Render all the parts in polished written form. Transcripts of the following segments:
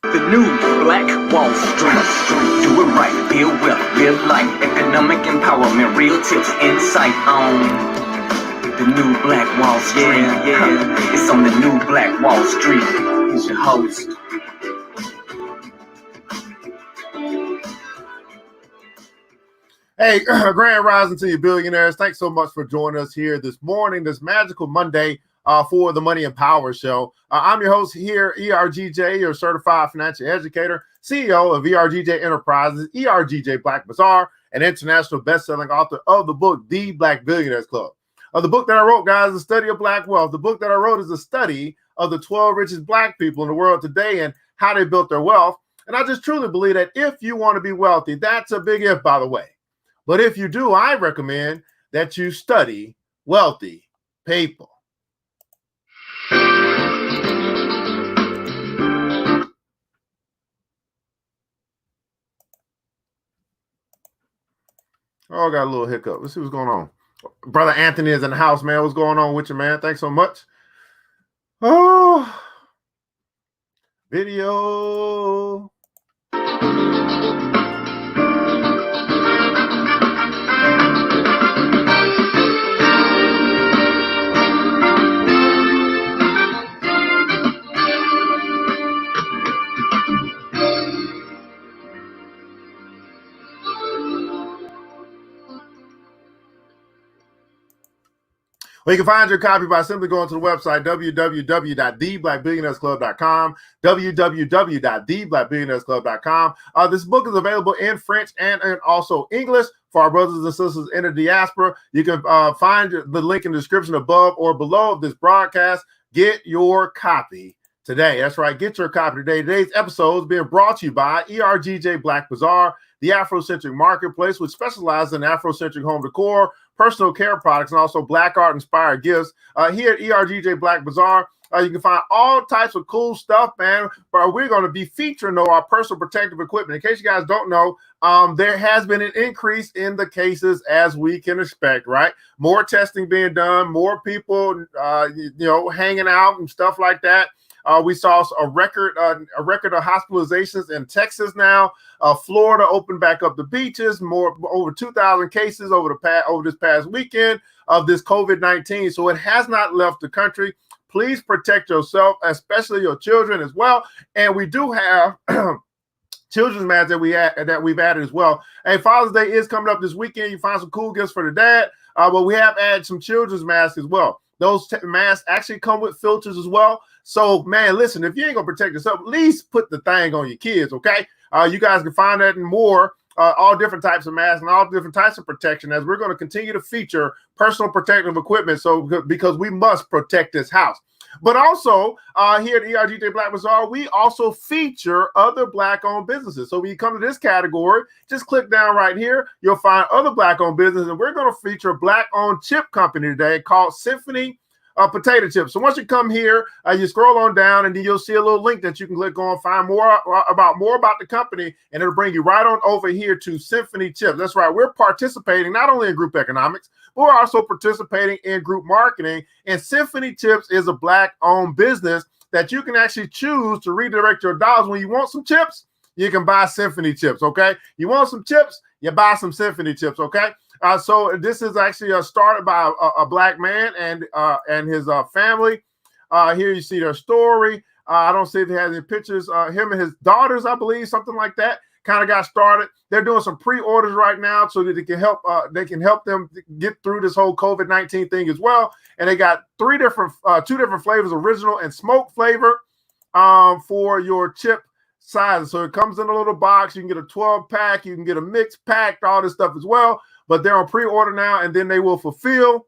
The new Black Wall Street. Do it right, build wealth, live life, economic empowerment, real tips, insight on the new Black Wall Street. Yeah. It's on the new Black Wall Street. Here's your host. Hey, grand rising to you billionaires. Thanks so much for joining us here this morning, this magical Monday for the Money and Power Show. I'm your host here, ERGJ, your certified financial educator, CEO of ERGJ Enterprises, ERGJ Black Bazaar, and international best-selling author of the book, The Black Billionaires Club. The book that I wrote, guys, is a study of Black wealth. The book that I wrote is a study of the 12 richest Black people in the world today and how they built their wealth. And I just truly believe that if you want to be wealthy, that's a big if, by the way. But if you do, I recommend that you study wealthy people. Oh, I got a little hiccup. Let's see what's going on. Brother Anthony is in the house, man. What's going on with you, man? Thanks so much. Oh, video. Well, you can find your copy by simply going to the website, www.theblackbillionairesclub.com, www.theblackbillionairesclub.com. This book is available in French and also English for our brothers and sisters in the diaspora. You can find the link in the description above or below of this broadcast. Get your copy today. That's right. Get your copy today. Today's episode is being brought to you by ERGJ Black Bazaar, the Afrocentric marketplace, which specializes in Afrocentric home decor, personal care products, and also Black art inspired gifts. Here at ERGJ Black Bazaar, you can find all types of cool stuff, man. But we're going to be featuring our personal protective equipment. In case you guys don't know, there has been an increase in the cases, as we can expect, right? More testing being done, more people, hanging out and stuff like that. We saw a record of hospitalizations in Texas now. Florida opened back up the beaches. Over 2,000 cases over this past weekend of this COVID-19. So it has not left the country. Please protect yourself, especially your children as well. And we do have children's masks that we've added as well. Hey, Father's Day is coming up this weekend. You find some cool gifts for the dad, but we have added some children's masks as well. Those masks actually come with filters as well. So, man, listen, if you ain't going to protect yourself, at least put the thing on your kids, okay? You guys can find that and more, all different types of masks and all different types of protection, as we're going to continue to feature personal protective equipment because we must protect this house. But also, here at ERGJ Black Bazaar, we also feature other Black-owned businesses. So when you come to this category, just click down right here. You'll find other Black-owned businesses, and we're going to feature a Black-owned chip company today called Symphony Potato Chips. So once you come here, you scroll on down, and then you'll see a little link that you can click on, find more about the company, and it'll bring you right on over here to Symphony Chips. That's right. We're participating not only in group economics, but we're also participating in group marketing. And Symphony Chips is a Black-owned business that you can actually choose to redirect your dollars. When you want some chips, you can buy Symphony Chips, okay? You want some chips, you buy some Symphony Chips, okay? So this is actually started by a Black man and his family. Here you see their story. I don't see if they have any pictures. Him and his daughters, I believe, something like that, kind of got started. They're doing some pre-orders right now so that they can help them get through this whole COVID-19 thing as well. And they got two different flavors, original and smoke flavor, for your chip sizes. So it comes in a little box. You can get a 12-pack. You can get a mixed pack, all this stuff as well. But they're on pre-order now, and then they will fulfill.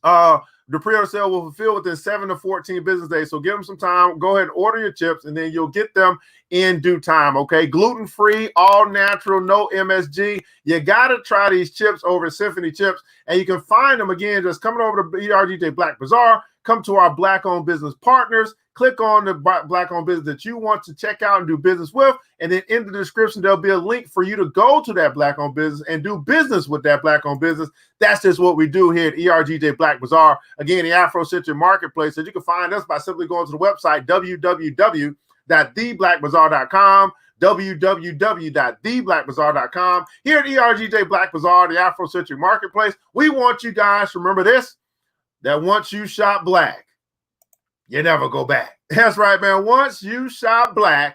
The pre-order sale will fulfill within 7 to 14 business days. So give them some time. Go ahead and order your chips, and then you'll get them in due time, okay? Gluten-free, all natural, no MSG. You got to try these chips over at Symphony Chips, and you can find them, again, just coming over to ERGJ Black Bazaar. Come to our Black-owned business partners. Click on the Black-owned business that you want to check out and do business with. And then in the description, there'll be a link for you to go to that Black-owned business and do business with that Black-owned business. That's just what we do here at ERGJ Black Bazaar. Again, the Afrocentric marketplace. So you can find us by simply going to the website, www www.theblackbazaar.com, www.theblackbazaar.com. Here at ERGJ Black Bazaar, the Afrocentric Marketplace, we want you guys to remember this, that once you shop black, you never go back. That's right, man. Once you shop black,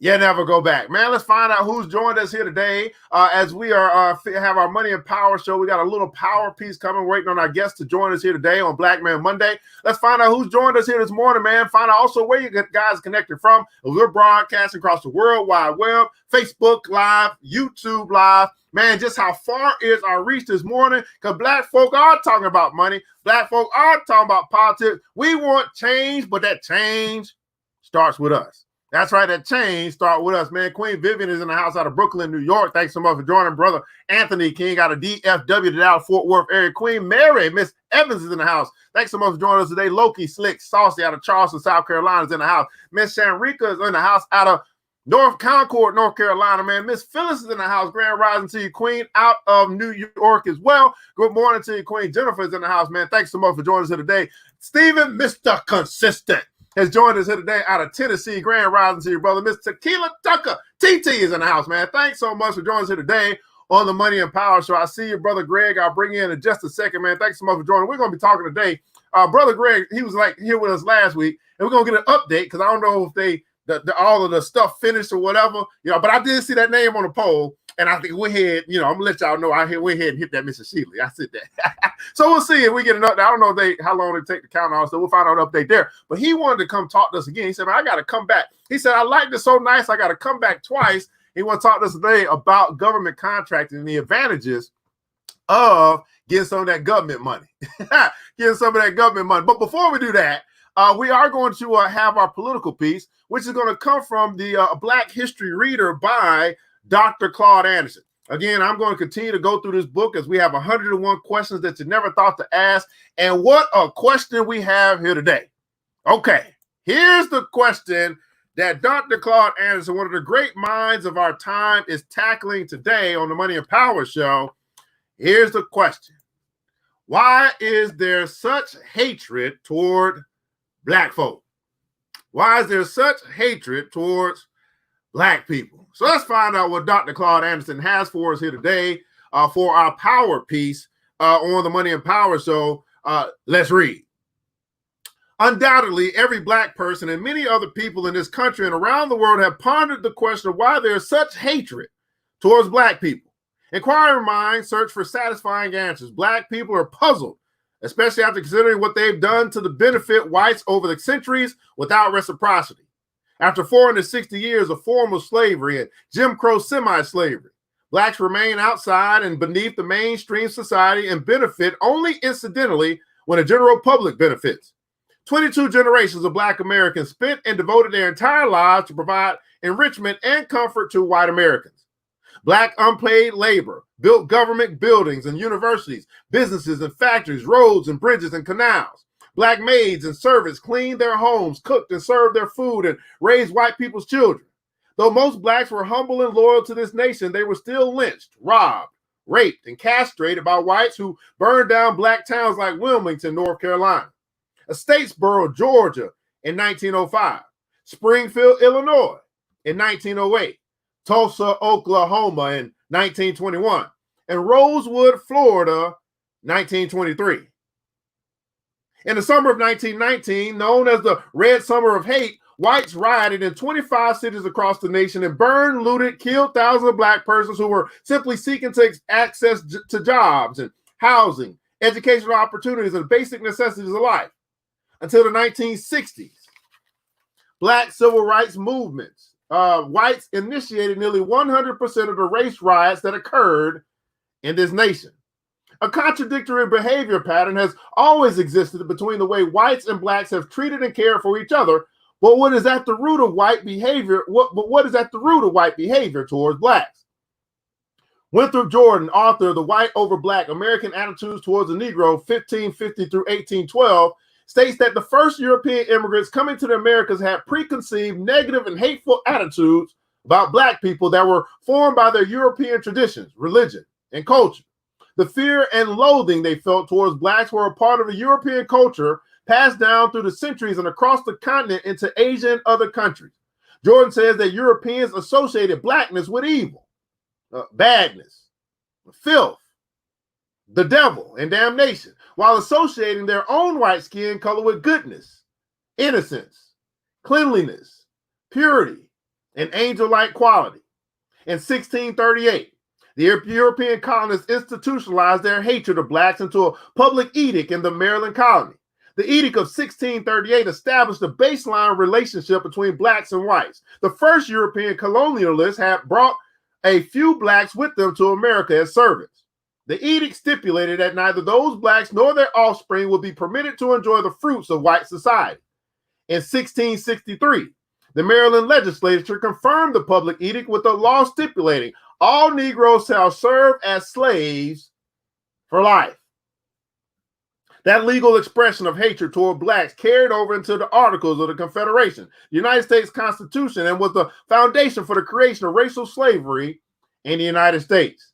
you never go back, man. Let's find out who's joined us here today as we are have our Money and Power show. We got a little power piece coming, waiting on our guests to join us here today on Black Man Monday. Let's find out who's joined us here this morning, man. Find out also where you guys connected from. We're broadcasting across the World Wide Web, Facebook Live, YouTube Live. Man, just how far is our reach this morning? Because black folk are talking about money. Black folk are talking about politics. We want change, but that change starts with us. That's right, that change start with us, man. Queen Vivian is in the house out of Brooklyn, New York. Thanks so much for joining, brother. Anthony King out of DFW, the Dallas Fort Worth area. Queen Mary, Miss Evans is in the house. Thanks so much for joining us today. Loki Slick Saucy out of Charleston, South Carolina is in the house. Miss Shanrika is in the house out of North Concord, North Carolina, man. Miss Phyllis is in the house. Grand rising to you, Queen, out of New York as well. Good morning to you, Queen. Jennifer is in the house, man. Thanks so much for joining us here today. Stephen, Mr. Consistent, has joined us here today out of Tennessee. Grand rising to you, brother. Miss Tequila Tucker, TT is in the house, man. Thanks so much for joining us here today on the Money and Power Show. I see you, brother Greg. I'll bring you in just a second, man. Thanks so much for joining. We're going to be talking today. Brother Greg, he was like here with us last week, and we're going to get an update because I don't know if they all of the stuff finished or whatever, but I did see that name on the poll, and I think we're ahead, I'm gonna let y'all know we're ahead and hit that Mrs. Shealy. I said that. So we'll see if we get an update. I don't know how long they take to count on, so we'll find out an update there. But he wanted to come talk to us again. He said, man, I gotta come back. He said, I liked it so nice, I gotta come back twice. He want to talk to us today about government contracting and the advantages of getting some of that government money. Getting some of that government money. But before we do that, we are going to have our political piece, which is going to come from the Black History Reader by Dr. Claude Anderson. Again, I'm going to continue to go through this book as we have 101 questions that you never thought to ask. And what a question we have here today. Okay, here's the question that Dr. Claude Anderson, one of the great minds of our time, is tackling today on the Money and Power Show. Here's the question. Why is there such hatred toward Black folk? Why is there such hatred towards Black people? So let's find out what Dr. Claude Anderson has for us here today for our power piece on the Money and Power Show. Let's read. Undoubtedly, every Black person and many other people in this country and around the world have pondered the question of why there is such hatred towards Black people. Inquiring minds search for satisfying answers. Black people are puzzled, especially after considering what they've done to the benefit whites over the centuries without reciprocity. After 460 years of formal slavery and Jim Crow semi-slavery, Blacks remain outside and beneath the mainstream society and benefit only incidentally when the general public benefits. 22 generations of Black Americans spent and devoted their entire lives to provide enrichment and comfort to white Americans. Black unpaid labor built government buildings and universities, businesses and factories, roads and bridges and canals. Black maids and servants cleaned their homes, cooked and served their food, and raised white people's children. Though most Blacks were humble and loyal to this nation, they were still lynched, robbed, raped, and castrated by whites who burned down Black towns like Wilmington, North Carolina, Statesboro, Georgia in 1905, Springfield, Illinois in 1908, Tulsa, Oklahoma in 1921, and Rosewood, Florida, 1923. In the summer of 1919, known as the Red Summer of Hate, whites rioted in 25 cities across the nation and burned, looted, killed thousands of Black persons who were simply seeking to access to jobs and housing, educational opportunities, and basic necessities of life. Until the 1960s, Black civil rights movements, whites initiated nearly 100% of the race riots that occurred in this nation. A contradictory behavior pattern has always existed between the way whites and Blacks have treated and cared for each other. But what is at the root of white behavior? What is at the root of white behavior towards Blacks? Winthrop Jordan, author of The White Over Black, American Attitudes Towards the Negro, 1550 through 1812, states that the first European immigrants coming to the Americas had preconceived negative and hateful attitudes about Black people that were formed by their European traditions, religion, and culture. The fear and loathing they felt towards Blacks were a part of a European culture passed down through the centuries and across the continent into Asia and other countries. Jordan says that Europeans associated blackness with evil, badness, filth, the devil, and damnation, while associating their own white skin color with goodness, innocence, cleanliness, purity, and angel-like quality. In 1638, the European colonists institutionalized their hatred of blacks into a public edict in the Maryland colony. The Edict of 1638 established a baseline relationship between blacks and whites. The first European colonialists had brought a few blacks with them to America as servants. The edict stipulated that neither those blacks nor their offspring would be permitted to enjoy the fruits of white society. In 1663, the Maryland legislature confirmed the public edict with a law stipulating all Negroes shall serve as slaves for life. That legal expression of hatred toward blacks carried over into the Articles of the Confederation, the United States Constitution, and was the foundation for the creation of racial slavery in the United States.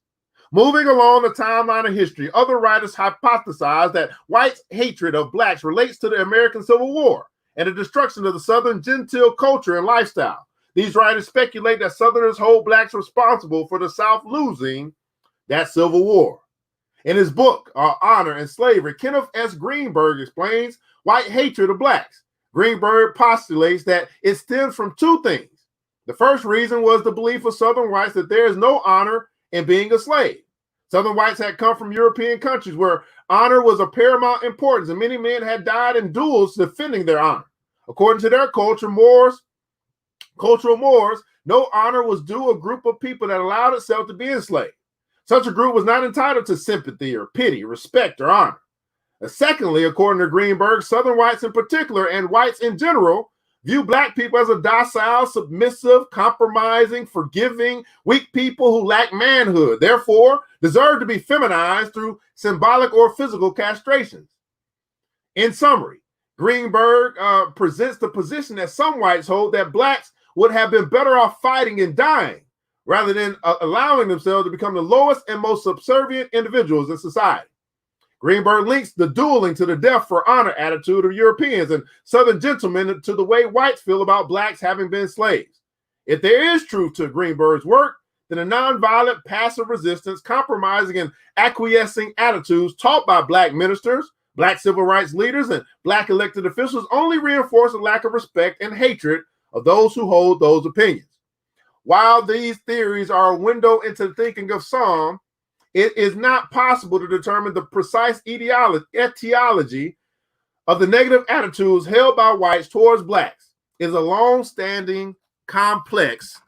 Moving along the timeline of history, other writers hypothesize that whites' hatred of blacks relates to the American Civil War and the destruction of the Southern genteel culture and lifestyle. These writers speculate that Southerners hold blacks responsible for the South losing that Civil War. In his book, Honor and Slavery, Kenneth S. Greenberg explains white hatred of blacks. Greenberg postulates that it stems from two things. The first reason was the belief of Southern whites that there is no honor in being a slave. Southern whites had come from European countries where honor was of paramount importance, and many men had died in duels defending their honor. According to their cultural mores, no honor was due a group of people that allowed itself to be enslaved. Such a group was not entitled to sympathy or pity, respect, or honor. And secondly, according to Greenberg, Southern whites in particular and whites in general view black people as a docile, submissive, compromising, forgiving, weak people who lack manhood, therefore deserve to be feminized through symbolic or physical castrations. In summary, Greenberg presents the position that some whites hold that blacks would have been better off fighting and dying rather than allowing themselves to become the lowest and most subservient individuals in society. Greenberg links the dueling to the death for honor attitude of Europeans and Southern gentlemen to the way whites feel about blacks having been slaves. If there is truth to Greenberg's work, then the nonviolent, passive resistance, compromising, and acquiescing attitudes taught by black ministers, black civil rights leaders, and black elected officials only reinforce a lack of respect and hatred of those who hold those opinions. While these theories are a window into the thinking of some, it is not possible to determine the precise etiology of the negative attitudes held by whites towards blacks. It is a long-standing, complex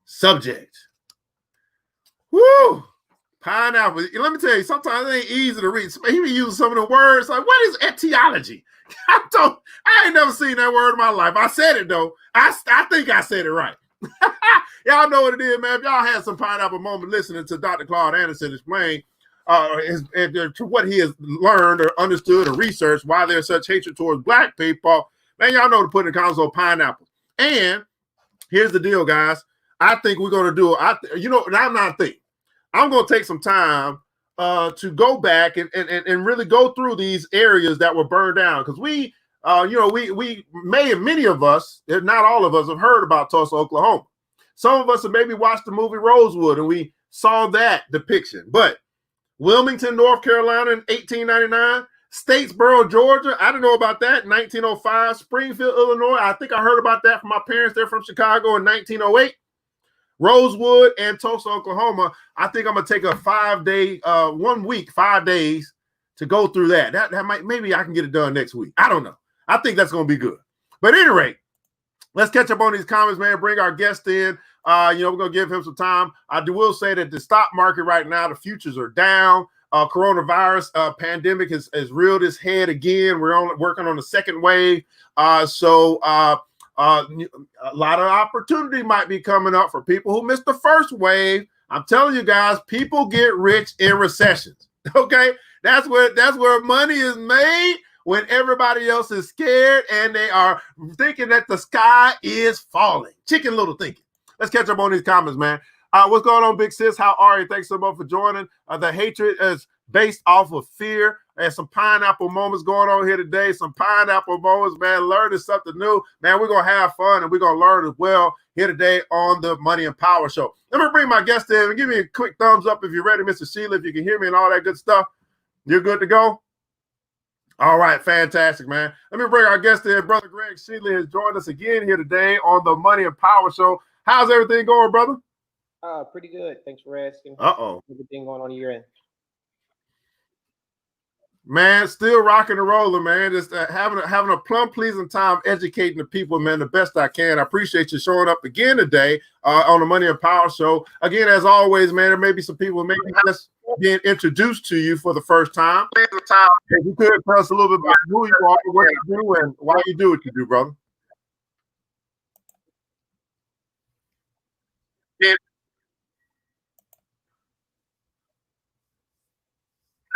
subject. Woo! Pineapple. Let me tell you, sometimes it ain't easy to read. He be using some of the words like, what is etiology? I ain't never seen that word in my life. I said it though. I think I said it right. Y'all know what it is, man. If y'all had some pineapple moment listening to Dr. Claude Anderson explain to what he has learned or understood or researched why there's such hatred towards black people, man, y'all know to put in the comments on pineapple. And here's the deal, guys. I think we're going to do it. I'm going to take some time to go back and really go through these areas that were burned down, because we many of us, if not all of us, have heard about Tulsa, Oklahoma. Some of us have maybe watched the movie Rosewood and we saw that depiction. But Wilmington, North Carolina in 1899, Statesboro, Georgia, I didn't know about that in 1905. Springfield, Illinois, I think I heard about that from my parents. They're from Chicago in 1908. Rosewood and Tulsa, Oklahoma. I think I'm gonna take a 5-day, 1 week, 5 days to go through that. That might, maybe I can get it done next week. I don't know. I think that's gonna be good. But at any rate, let's catch up on these comments, man. Bring our guest in. We're gonna give him some time. I will say that the stock market right now, the futures are down. Coronavirus pandemic has reared its head again. We're working on the second wave. So a lot of opportunity might be coming up for people who missed the first wave. I'm telling you guys, people get rich in recessions. Okay, that's where money is made, when everybody else is scared and they are thinking that the sky is falling. Chicken Little thinking. Let's catch up on these comments, man. What's going on, Big Sis? How are you? Thanks so much for joining. The hatred is based off of fear. And some pineapple moments going on here today. Some pineapple moments, man. Learning something new. Man, we're going to have fun and we're going to learn as well here today on the Money and Power Show. Let me bring my guest in and give me a quick thumbs up if you're ready, Mr. Sheila, if you can hear me and all that good stuff. You're good to go? All right, fantastic, man. Let me bring our guest in. Brother Greg Sheila has joined us again here today on the Money and Power Show. How's everything going, brother? Pretty good. Thanks for asking. Everything going on your end? Man, still rocking and rolling, man. Just having a plum pleasing time educating the people, man, the best I can. I appreciate you showing up again today on the Money and Power Show. Again, as always, man, there may be some people maybe just being introduced to you for the first time. If you could tell us a little bit about who you are, what you do, and why you do what you do, brother.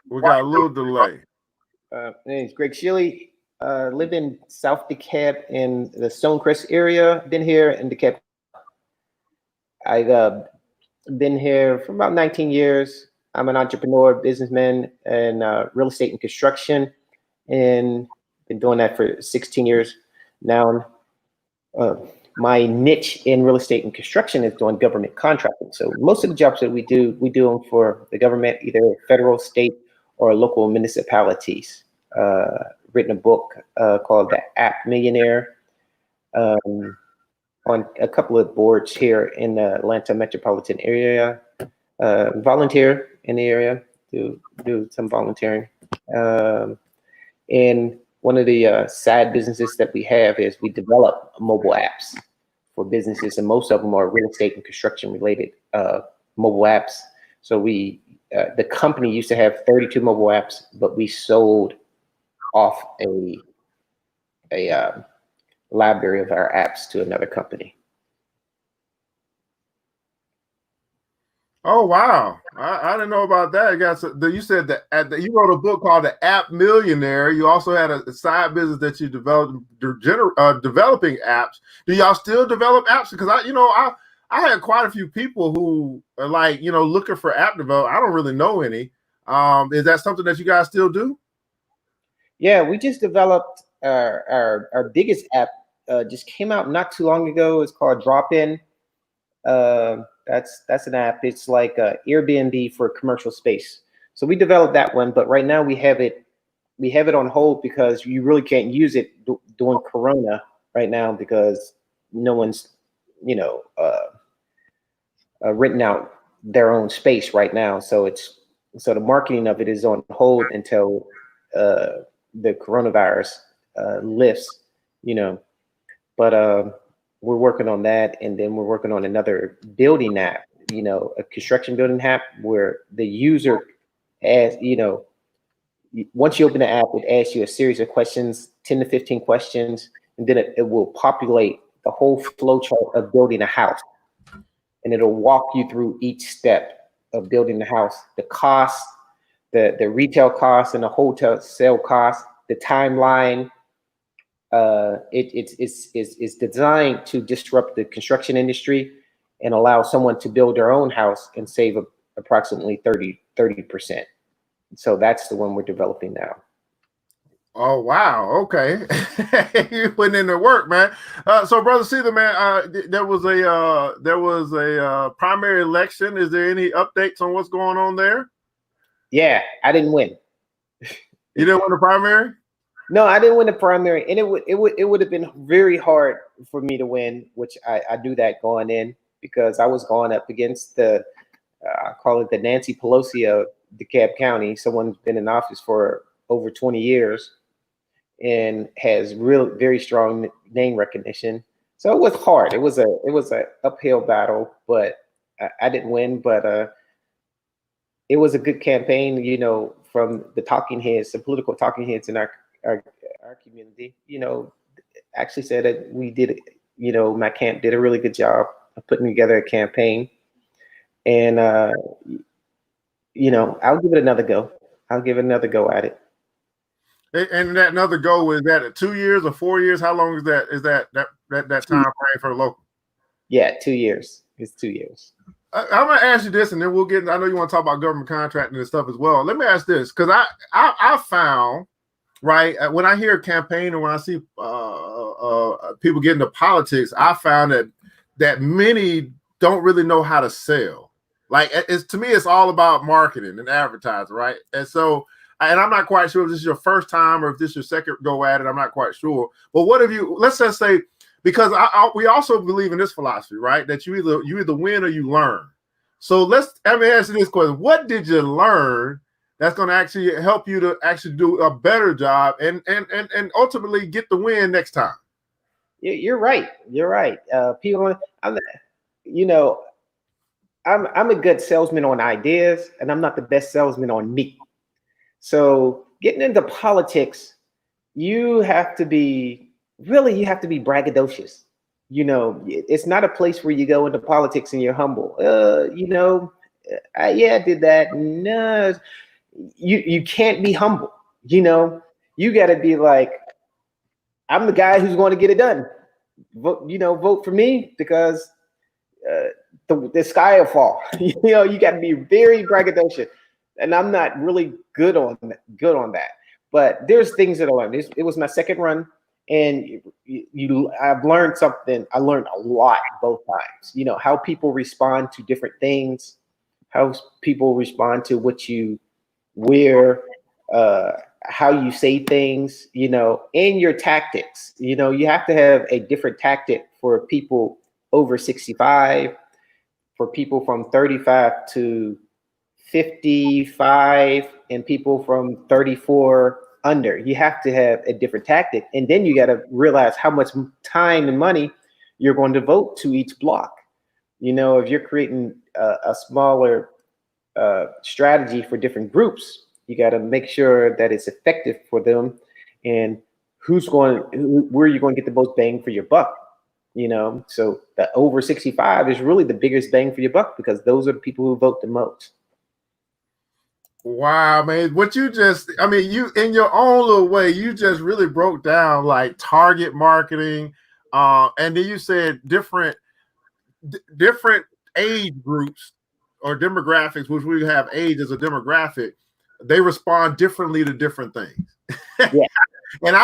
We got a little delay. My name's Greg Sheila. Live in South DeKalb in the Stonecrest area. Been here in DeKalb. I've been here for about 19 years. I'm an entrepreneur, businessman, and real estate and construction, and been doing that for 16 years now. My niche in real estate and construction is doing government contracting. So most of the jobs that we do them for the government, either federal, state, or local municipalities. Written a book called The App Millionaire, on a couple of boards here in the Atlanta metropolitan area. Volunteer in the area, do some volunteering. And one of the side businesses that we have is we develop mobile apps for businesses, and most of them are real estate and construction related mobile apps. So the company used to have 32 mobile apps, but we sold off a library of our apps to another company. Oh wow! I didn't know about that. You said that you wrote a book called The App Millionaire. You also had a side business that you developed, developing apps. Do y'all still develop apps? Because I had quite a few people who are like looking for app development. I don't really know any. Is that something that you guys still do? Yeah, we just developed our biggest app. Just came out not too long ago. It's called Drop-In. That's an app. It's like Airbnb for commercial space. So we developed that one, but right now we have it on hold because you really can't use it during Corona right now because no one's written out their own space right now. So the marketing of it is on hold until the coronavirus lifts. But we're working on that, and then we're working on another building app, a construction building app where the user, once you open the app, it asks you a series of questions, 10 to 15 questions, and then it will populate the whole flow chart of building a house. And it'll walk you through each step of building the house, the cost, the retail cost and the wholesale cost, the timeline. It's designed to disrupt the construction industry and allow someone to build their own house and save approximately 30%. So that's the one we're developing now. Oh wow! Okay, you putting in the work, man. So, Brother Sheila, man, there was a primary election. Is there any updates on what's going on there? Yeah, I didn't win. You didn't win the primary? No, I didn't win the primary, and it would have been very hard for me to win, which I do that going in because I was going up against I call it the Nancy Pelosi of DeKalb County. Someone's been in office for over 20 years and has very strong name recognition. So it was hard. It was a uphill battle, but I didn't win. But it was a good campaign, from the talking heads, the political talking heads in our community, actually said that we did, my camp did a really good job of putting together a campaign. And, I'll give it another go. I'll give it another go at it. And that another go, is that at 2 years or 4 years? How long is that time frame for the local? Yeah, 2 years. It's 2 years. I'm gonna ask you this, and then we'll get. I know you want to talk about government contracting and stuff as well. Let me ask this, because I found, right, when I hear campaign, or when I see people get into politics, I found that many don't really know how to sell. Like, it's, to me, it's all about marketing and advertising, right? And so, and I'm not quite sure if this is your first time or if this is your second go at it. I'm not quite sure. But what have you? Let's just say, because we also believe in this philosophy, right? That you either win or you learn. So let me ask you this question: what did you learn that's going to actually help you to actually do a better job and ultimately get the win next time? You're right. You're right. People, you know, I'm a good salesman on ideas, and I'm not the best salesman on meat. So getting into politics, you have to be braggadocious. You know, it's not a place where you go into politics and you're humble. Yeah, I did that. No, you can't be humble. You know, you got to be like, I'm the guy who's going to get it done. Vote for me because the sky will fall. You know, you got to be very braggadocious, and I'm not really good on that. But there's things that I learned. It was my second run, and I've learned something. I learned a lot both times. You know, how people respond to different things, how people respond to what you wear, how you say things, you know, and your tactics. You know, you have to have a different tactic for people over 65, for people from 35 to 55, and people from 34 under. You have to have a different tactic. And then you got to realize how much time and money you're going to devote to each block. You know, if you're creating a smaller strategy for different groups, you got to make sure that it's effective for them, and where you're going to get the most bang for your buck. You know, so the over 65 is really the biggest bang for your buck, because those are the people who vote the most. Wow, man. What you just, I mean, you, in your own little way, you just really broke down like target marketing. And then you said different age groups or demographics, which we have age as a demographic, they respond differently to different things. Yeah. And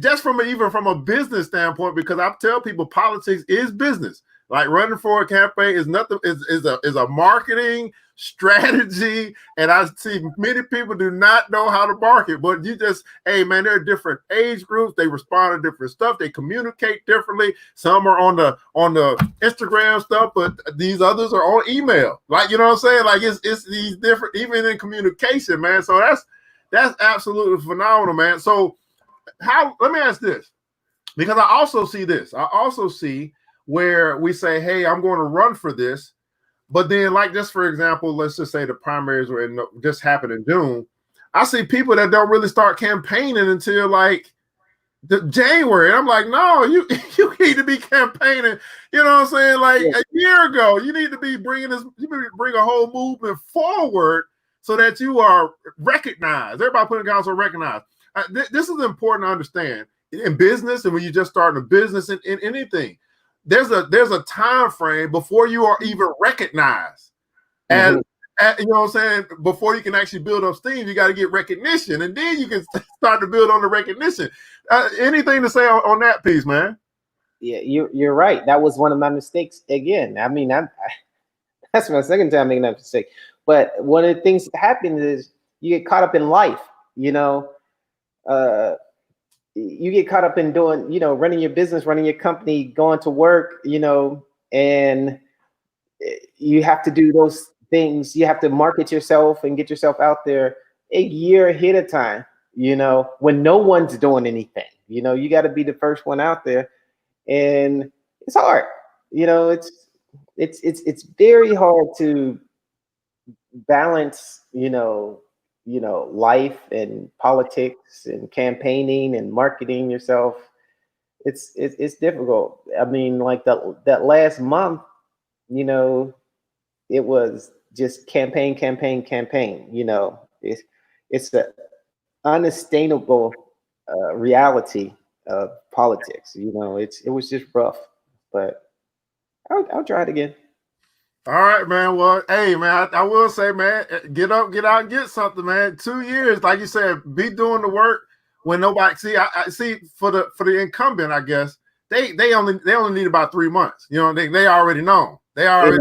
just even from a business standpoint, because I tell people politics is business. Like running for a campaign is nothing, is a marketing strategy. And I see many people do not know how to market, but hey man, there are different age groups. They respond to different stuff. They communicate differently. Some are on the Instagram stuff, but these others are on email. Like, you know what I'm saying? Like it's these different, even in communication, man. So that's absolutely phenomenal, man. So let me ask this, because I also see this. I also see where we say, hey, I'm going to run for this. But then, like, just for example, let's just say the primaries just happened in June. I see people that don't really start campaigning until like January. And I'm like, no, you need to be campaigning, you know what I'm saying? Like a year ago, you need to be bring a whole movement forward so that you are recognized. Everybody putting down so recognized. This is important to understand in business, and when you're just starting a business in anything, there's a time frame before you are even recognized. And you know what I'm saying? Before you can actually build up steam, you got to get recognition, and then you can start to build on the recognition. Anything to say on that piece, man? Yeah, you're right. That was one of my mistakes. Again, I mean, that's my second time making that mistake. But one of the things that happens is you get caught up in life. You know, you get caught up in doing, you know, running your business, running your company, going to work, you know, and you have to do those things. You have to market yourself and get yourself out there a year ahead of time, you know, when no one's doing anything. You know, you got to be the first one out there, and it's hard. You know, it's very hard to balance, you know, life and politics and campaigning and marketing yourself. It's difficult. I mean, like that last month, you know, it was just campaign. You know, it's the unsustainable reality of politics. You know, it was just rough, but I'll try it again. All right, man. Well, hey, man, I will say, man, get up, get out, and get something, man. 2 years, like you said, be doing the work when nobody see. I see for the incumbent, I guess they only need about 3 months. You know, they already know. They already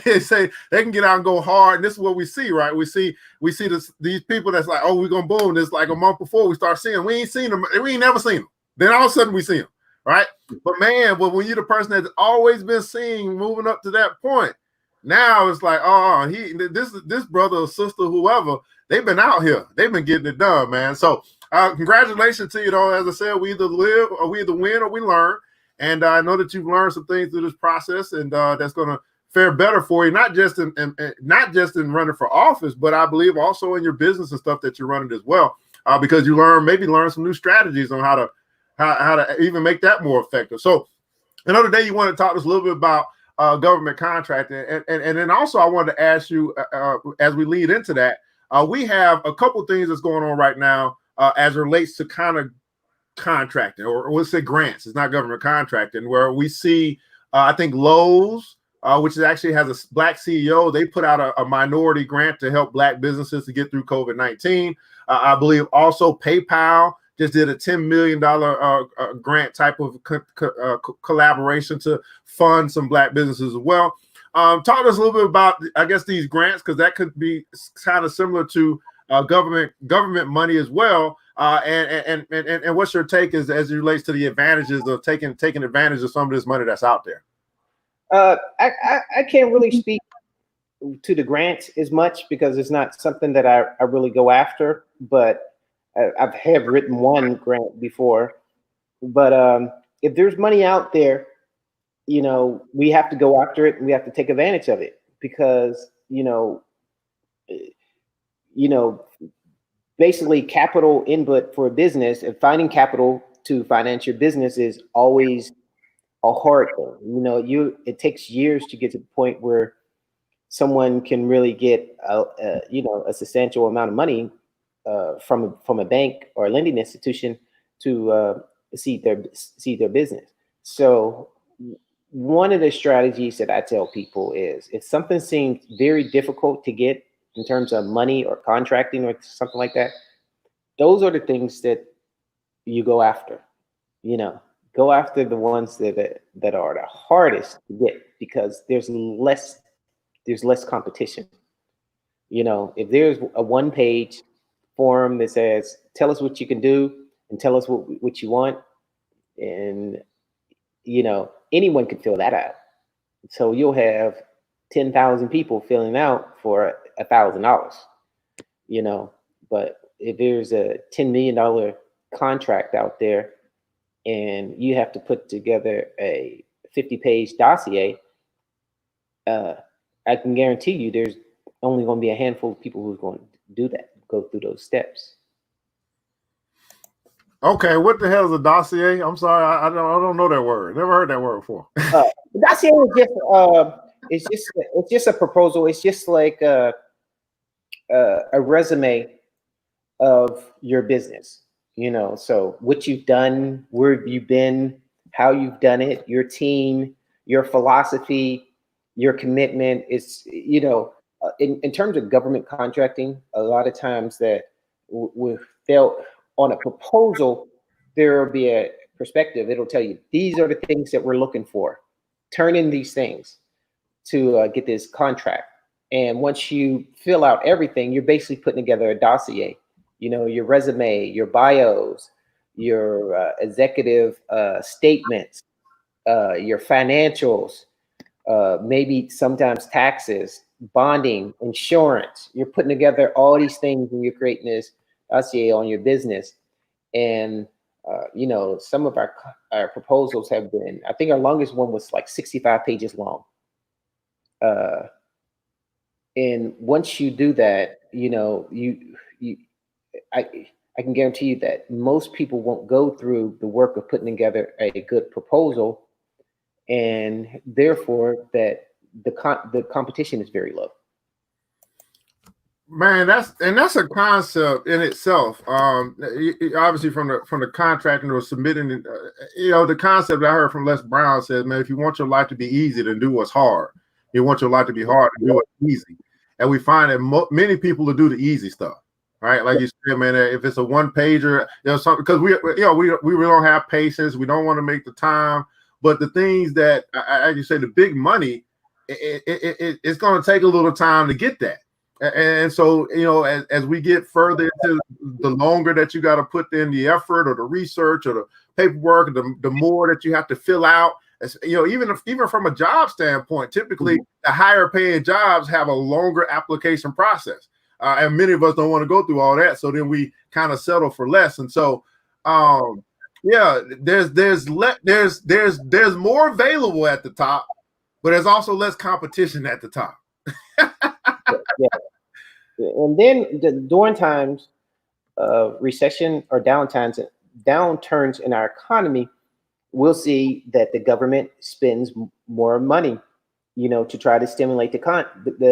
they say they can get out and go hard. And this is what we see, right? We see these people that's like, oh, we're gonna boom. This like a month before we start seeing them. We ain't seen them. We ain't never seen them. Then all of a sudden we see them, right? But man, when you're the person that's always been seen moving up to that point. Now it's like, oh, this brother or sister, whoever, they've been out here. They've been getting it done, man. So congratulations to you, though. As I said, we either live or we either win or we learn. And I know that you've learned some things through this process, and that's going to fare better for you, not just in running for office, but I believe also in your business and stuff that you're running as well, because you maybe learn some new strategies on how to even make that more effective. So another day you want to talk to us a little bit about government contracting. And then also I wanted to ask you, as we lead into that, we have a couple things that's going on right now as it relates to kind of contracting, or let's say grants. It's not government contracting, where we see, I think Lowe's, which actually has a Black CEO, they put out a minority grant to help Black businesses to get through COVID-19. I believe also PayPal just did a $10 million grant type of collaboration to fund some Black businesses as well. Talk to us a little bit about, I guess, these grants, because that could be kind of similar to government money as well. And what's your take as it relates to the advantages of taking advantage of some of this money that's out there? I can't really speak to the grants as much because it's not something that I really go after, but I've written one grant before. But if there's money out there, you know, we have to go after it and we have to take advantage of it, because, you know, basically capital input for a business and finding capital to finance your business is always a hard thing. You know, it takes years to get to the point where someone can really get a substantial amount of money from a bank or a lending institution to seed their business. So one of the strategies that I tell people is, if something seems very difficult to get in terms of money or contracting or something like that, those are the things that you go after. You know, go after the ones that are the hardest to get, because there's less competition. You know, if there's a one-page form that says, tell us what you can do and tell us what you want, and, you know, anyone can fill that out. So you'll have 10,000 people filling out for $1,000, you know. But if there's a $10 million contract out there and you have to put together a 50-page dossier, I can guarantee you there's only going to be a handful of people who's going to do that, go through those steps. Okay, what the hell is a dossier? I'm sorry, I don't know that word. Never heard that word before. Dossier is it's just a proposal. It's just like a resume of your business. You know, so what you've done, where have you been, how you've done it, your team, your philosophy, your commitment. Is, you know, in terms of government contracting, a lot of times that we felt on a proposal, there will be a perspective. It'll tell you, these are the things that we're looking for. Turn in these things to get this contract. And once you fill out everything, you're basically putting together a dossier. You know, your resume, your bios, your executive statements, your financials, maybe sometimes taxes, bonding, insurance. You're putting together all these things and you're creating this dossier on your business. And, you know, some of our proposals have been, I think our longest one was like 65 pages long. And once you do that, you know, I can guarantee you that most people won't go through the work of putting together a good proposal, and therefore that the competition is very low. Man, that's a concept in itself. Obviously from the contracting or submitting, you know, the concept I heard from Les Brown says, man, if you want your life to be easy, then do what's hard. You want your life to be hard and do it easy. And we find that many people will do the easy stuff, right? Like you said, man, if it's a one pager, something, because we don't have patience. We don't want to make the time. But the things that, as you say, the big money, it's going to take a little time to get that. And so, as we get further into the longer that you got to put in the effort or the research or the paperwork, the more that you have to fill out, even from a job standpoint, typically the higher paying jobs have a longer application process. And many of us don't want to go through all that. So then we kind of settle for less. And so, there's more available at the top, but there's also less competition at the top. Yeah. And then during times of recession or downturns in our economy, we'll see that the government spends more money, to try to stimulate the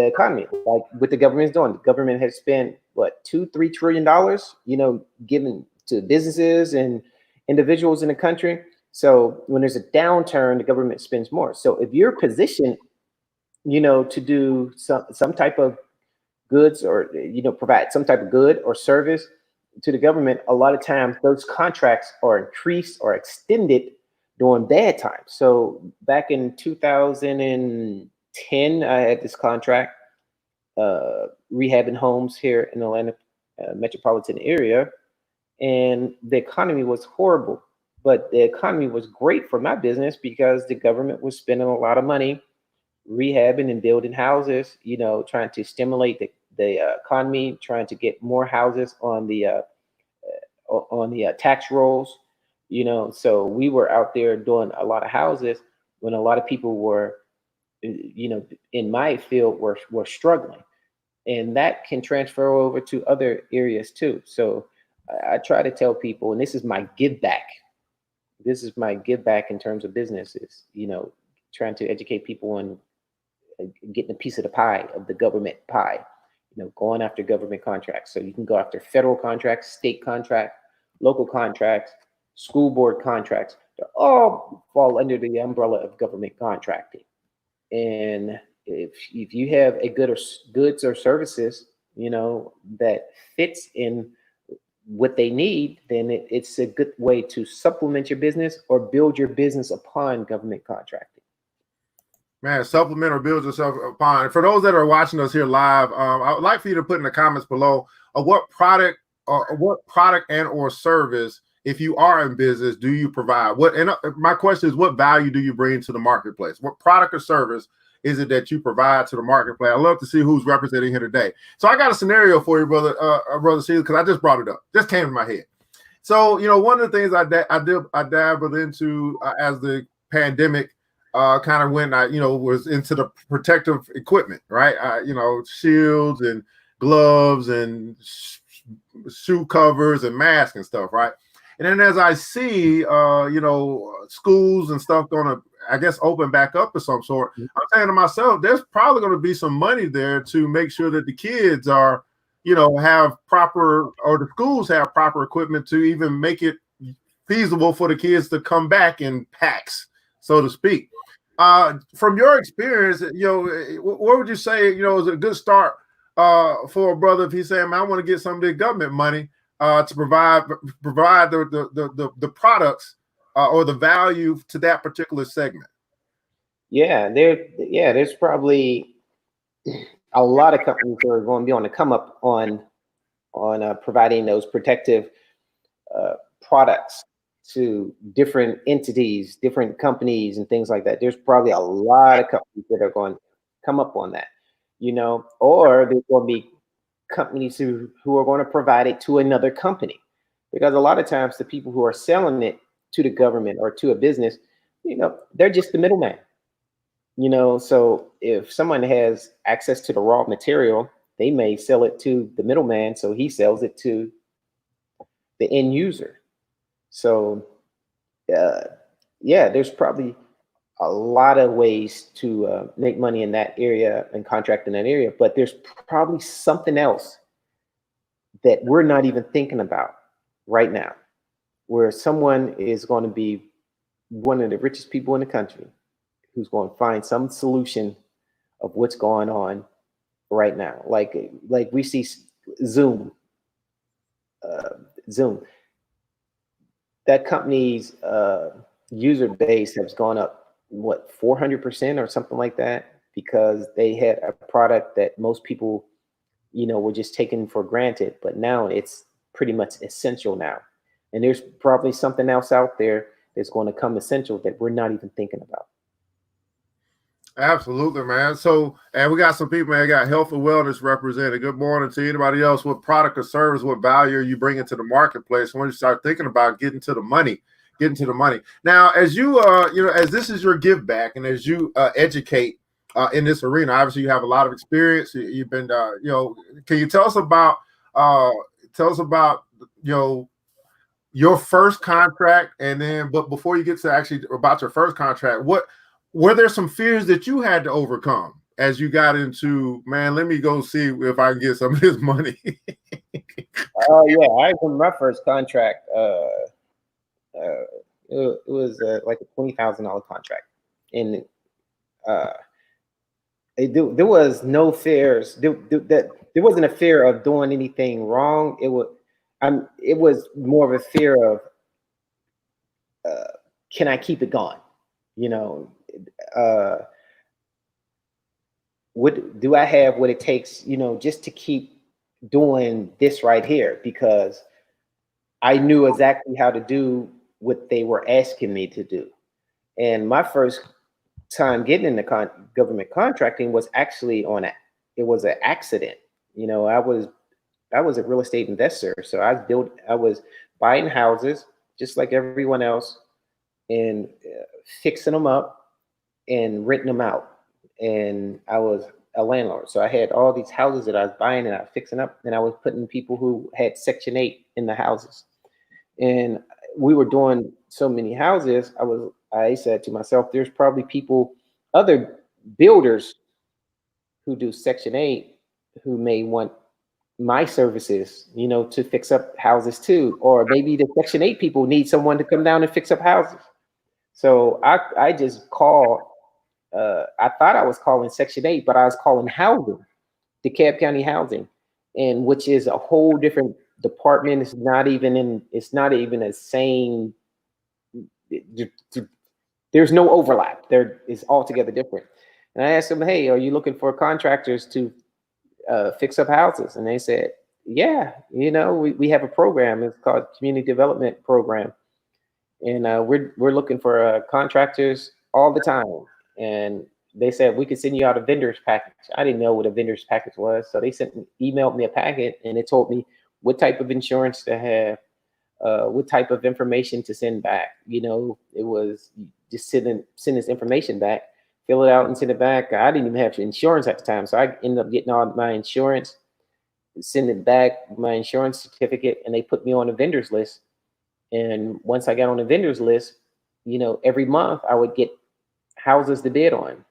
economy. Like what the government is doing. The government has spent $2-3 trillion, given to businesses and individuals in the country. So when there's a downturn, the government spends more. So if you're positioned, to do some type of goods or provide some type of good or service to the government, a lot of times those contracts are increased or extended during bad times. So back in 2010, I had this contract rehabbing homes here in the Atlanta metropolitan area, and the economy was horrible. But the economy was great for my business because the government was spending a lot of money rehabbing and building houses, trying to stimulate the economy, trying to get more houses on the tax rolls, so we were out there doing a lot of houses when a lot of people were, in my field were struggling, and that can transfer over to other areas too. So I try to tell people, and this is my give back. This is my give back in terms of businesses, trying to educate people on getting a piece of the pie, of the government pie, going after government contracts. So you can go after federal contracts, state contracts, local contracts, school board contracts. They all fall under the umbrella of government contracting. And if you have a goods or services, that fits in what they need, then it's a good way to supplement your business or build your business upon government contracting. Man, supplement or build yourself upon. For those that are watching us here live, I would like for you to put in the comments below what product and or service, if you are in business, do you provide? My question is, what value do you bring to the marketplace? What product or service is it that you provide to the marketplace? I love to see who's representing here today. So I got a scenario for you, brother Sheila, because I just brought it up. Just came to my head. So, one of the things I dabbled into as the pandemic kind of when I, was into the protective equipment, right? Shields and gloves and shoe covers and masks and stuff, right? And then as I see, schools and stuff going to, I guess, open back up of some sort, I'm saying to myself, there's probably going to be some money there to make sure that the kids are, have proper, or the schools have proper equipment to even make it feasible for the kids to come back in packs, so to speak. From your experience, what would you say, is a good start for a brother if he's saying, man, I want to get some of the government money to provide the products or the value to that particular segment? There's probably a lot of companies that are going to be on the come up on providing those protective products to different entities, different companies, and things like that. There's probably a lot of companies that are going to come up on that, or there's going to be companies who are going to provide it to another company, because a lot of times the people who are selling it to the government or to a business, they're just the middleman. So if someone has access to the raw material, they may sell it to the middleman, so he sells it to the end user. So, there's probably a lot of ways to make money in that area and contract in that area, but there's probably something else that we're not even thinking about right now, where someone is going to be one of the richest people in the country who's going to find some solution of what's going on right now. Like we see Zoom, Zoom. That company's user base has gone up, what, 400% or something like that, because they had a product that most people, were just taken for granted, but now it's pretty much essential now. And there's probably something else out there that's going to come essential that we're not even thinking about. Absolutely, man. So, and we got some people, man, got health and wellness represented. Good morning to anybody else. What product or service, what value are you bringing to the marketplace when you start thinking about getting to the money? Now, as you, as this is your give back and as you educate in this arena, obviously you have a lot of experience. You've been, can you tell us about, your first contract, and then, but before you get to actually about your first contract, what were there some fears that you had to overcome as you got into, man, let me go see if I can get some of this money? Oh yeah, I remember my first contract. It was like a $20,000 contract, and there was no fears. There wasn't a fear of doing anything wrong. It was more of a fear of, can I keep it going? What do I have what it takes, just to keep doing this right here? Because I knew exactly how to do what they were asking me to do. And my first time getting into government contracting was actually it was an accident. I was a real estate investor. So I was buying houses just like everyone else and fixing them up and renting them out. And I was a landlord. So I had all these houses that I was buying and I was fixing up, and I was putting people who had Section 8 in the houses. And we were doing so many houses. I said to myself, there's probably other builders who do Section 8 who may want my services, to fix up houses too. Or maybe the Section 8 people need someone to come down and fix up houses. So I just called, I thought I was calling Section 8, but I was calling housing, DeKalb County Housing, and which is a whole different department. It's not even the same. There's no overlap. There is altogether different. And I asked them, hey, are you looking for contractors to fix up houses? And they said, yeah, we have a program. It's called Community Development Program. And we're looking for contractors all the time. And they said we could send you out a vendor's package. I didn't know what a vendor's package was. So they emailed me a packet, and it told me what type of insurance to have, what type of information to send back. It was just send this information back, fill it out and send it back. I didn't even have insurance at the time. So I ended up getting all my insurance, send it back, my insurance certificate, and they put me on a vendor's list. And once I got on the vendor's list, every month I would get houses to bid on.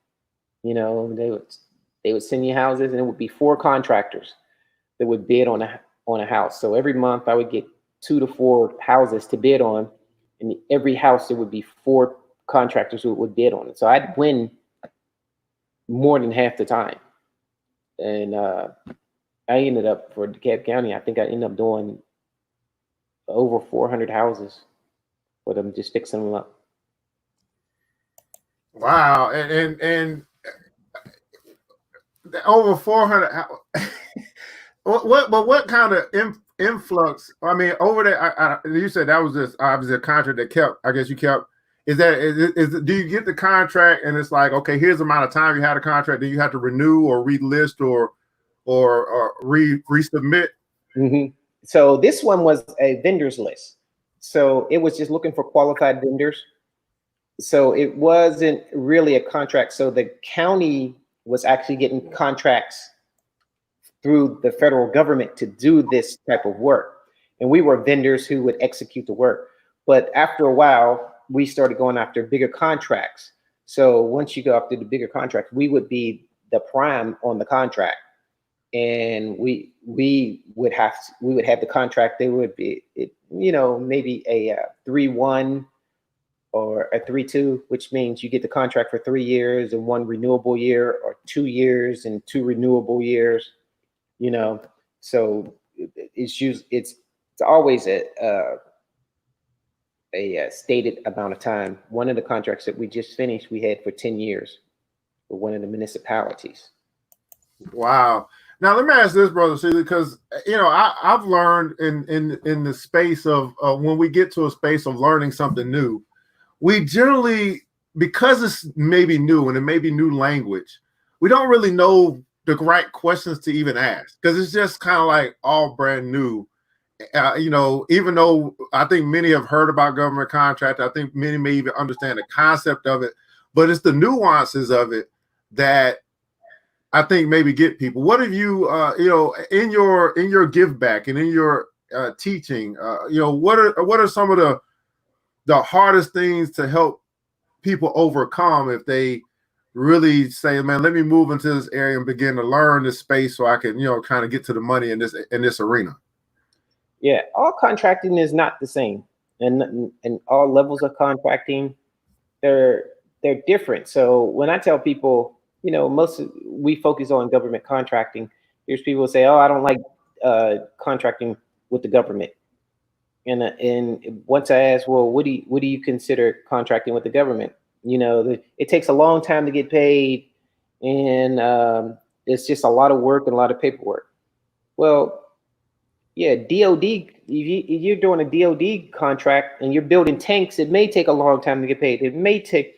They would send you houses, and it would be 4 contractors that would bid on a house. So every month I would get 2 to 4 houses to bid on, and every house there would be 4 contractors who would bid on it. So I'd win more than half the time. And I ended up, for DeKalb County, I think I ended up doing over 400 houses for them, just fixing them up. Wow. And over 400. What kind of influx? I mean, over there, you said that was just obviously a contract that kept, I guess you kept. Do you get the contract and it's like, okay, here's the amount of time you had a contract, then you have to renew or relist or resubmit? Mm-hmm. So this one was a vendors list. So it was just looking for qualified vendors. So it wasn't really a contract. So the county was actually getting contracts through the federal government to do this type of work. And we were vendors who would execute the work. But after a while, we started going after bigger contracts. So once you go after the bigger contracts, we would be the prime on the contract. And we would have the contract. They would be, maybe a 3-1 or a 3-2, which means you get the contract for 3 years and 1 renewable year, or 2 years and 2 renewable years. You know, so it's always a stated amount of time. One of the contracts that we just finished, we had for 10 years for one of the municipalities. Wow. Now let me ask this, brother, see, because I've learned in the space of when we get to a space of learning something new, we generally, because it's maybe new and it may be new language, we don't really know the right questions to even ask, because it's just kind of like all brand new. Even though I think many have heard about government contract, I think many may even understand the concept of it, but it's the nuances of it that I think maybe get people. What have you, in your give back and in your teaching, what are some of the hardest things to help people overcome if they really say, man, let me move into this area and begin to learn this space so I can, kind of get to the money in this arena? Yeah, all contracting is not the same, and all levels of contracting, they're different. So when I tell people, we focus on government contracting. There's people who say, "Oh, I don't like contracting with the government." And once I ask, "Well, what do you consider contracting with the government?" It takes a long time to get paid, and it's just a lot of work and a lot of paperwork. Well, yeah, DoD. If you're doing a DoD contract and you're building tanks, it may take a long time to get paid. It may take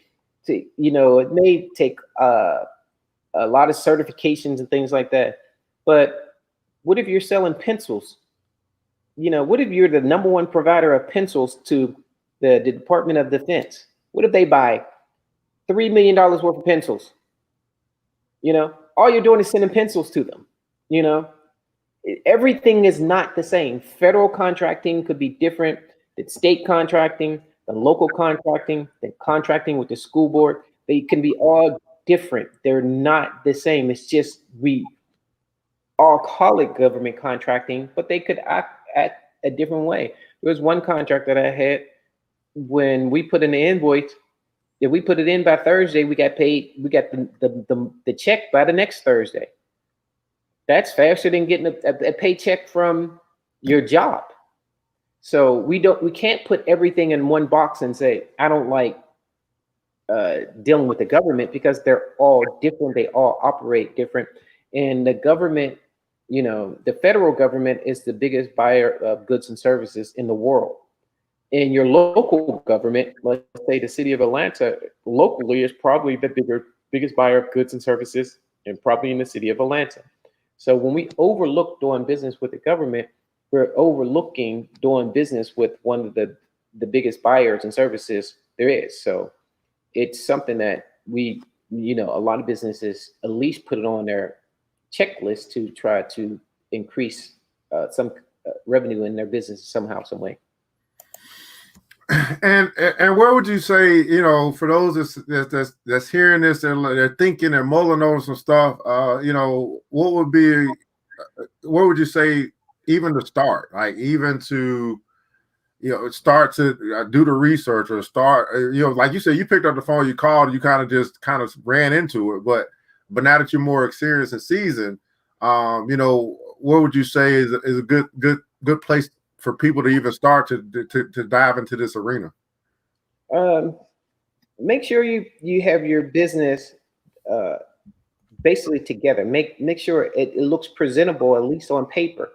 a lot of certifications and things like that. But what if you're selling pencils? What if you're the number one provider of pencils to the Department of Defense? What if they buy $3 million worth of pencils? All you're doing is sending pencils to them. Everything is not the same. Federal contracting could be different than state contracting, than local contracting, than contracting with the school board. They can be all different. They're not the same. It's just we all call it government contracting, but they could act a different way. There was one contract that I had when we put in the invoice. If we put it in by Thursday, we got paid. We got the check by the next Thursday. That's faster than getting a paycheck from your job. So we can't put everything in one box and say, I don't like dealing with the government, because they're all different. They all operate different. And the government, the federal government is the biggest buyer of goods and services in the world. And your local government, let's say the city of Atlanta, locally is probably the biggest buyer of goods and services, and probably in the city of Atlanta. So when we overlook doing business with the government, we're overlooking doing business with one of the biggest buyers and services there is. So it's something that we, a lot of businesses at least put it on their checklist to try to increase some revenue in their business somehow, some way. And where would you say, for those that's hearing this, they're thinking and mulling over some stuff, what would you say even to start, like even to, start to do the research, or start, like you said, you picked up the phone, you called, you kind of ran into it, but now that you're more experienced and seasoned, what would you say is a good place for people to even start to dive into this arena? Make sure you have your business basically together. Make sure it looks presentable, at least on paper.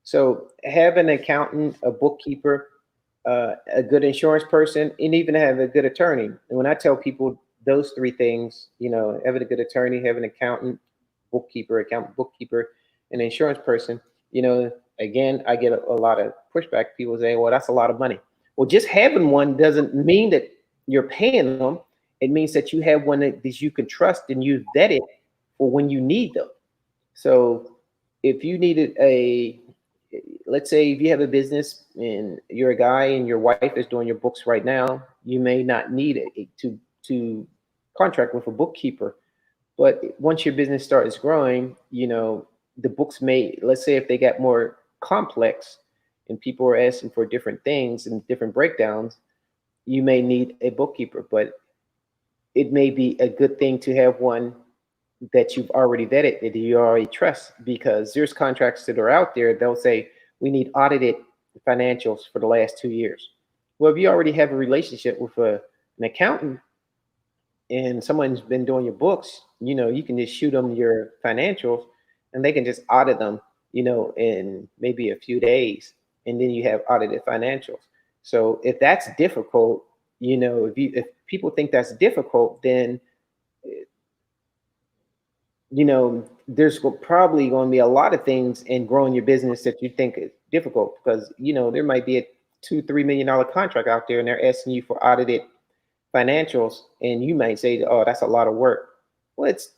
So have an accountant, a bookkeeper, a good insurance person, and even have a good attorney. And when I tell people those three things, having a good attorney, having an accountant, bookkeeper, and an insurance person, again, I get a lot of pushback. People say, well, that's a lot of money. Well, just having one doesn't mean that you're paying them. It means that you have one that you can trust and you vet it for when you need them. So if you needed let's say if you have a business and you're a guy and your wife is doing your books right now, you may not need it to contract with a bookkeeper. But once your business starts growing, the books may, let's say if they got more complex and people are asking for different things and different breakdowns, you may need a bookkeeper, but it may be a good thing to have one that you've already vetted, that you already trust, because there's contracts that are out there. They'll say, we need audited financials for the last 2 years. Well, if you already have a relationship with an accountant and someone's been doing your books, you can just shoot them your financials and they can just audit them, in maybe a few days. And then you have audited financials. So if that's difficult, if people think that's difficult, then there's probably going to be a lot of things in growing your business that you think is difficult, because there might be a $2-3 million contract out there and they're asking you for audited financials, and you might say, oh, that's a lot of work. Well, it's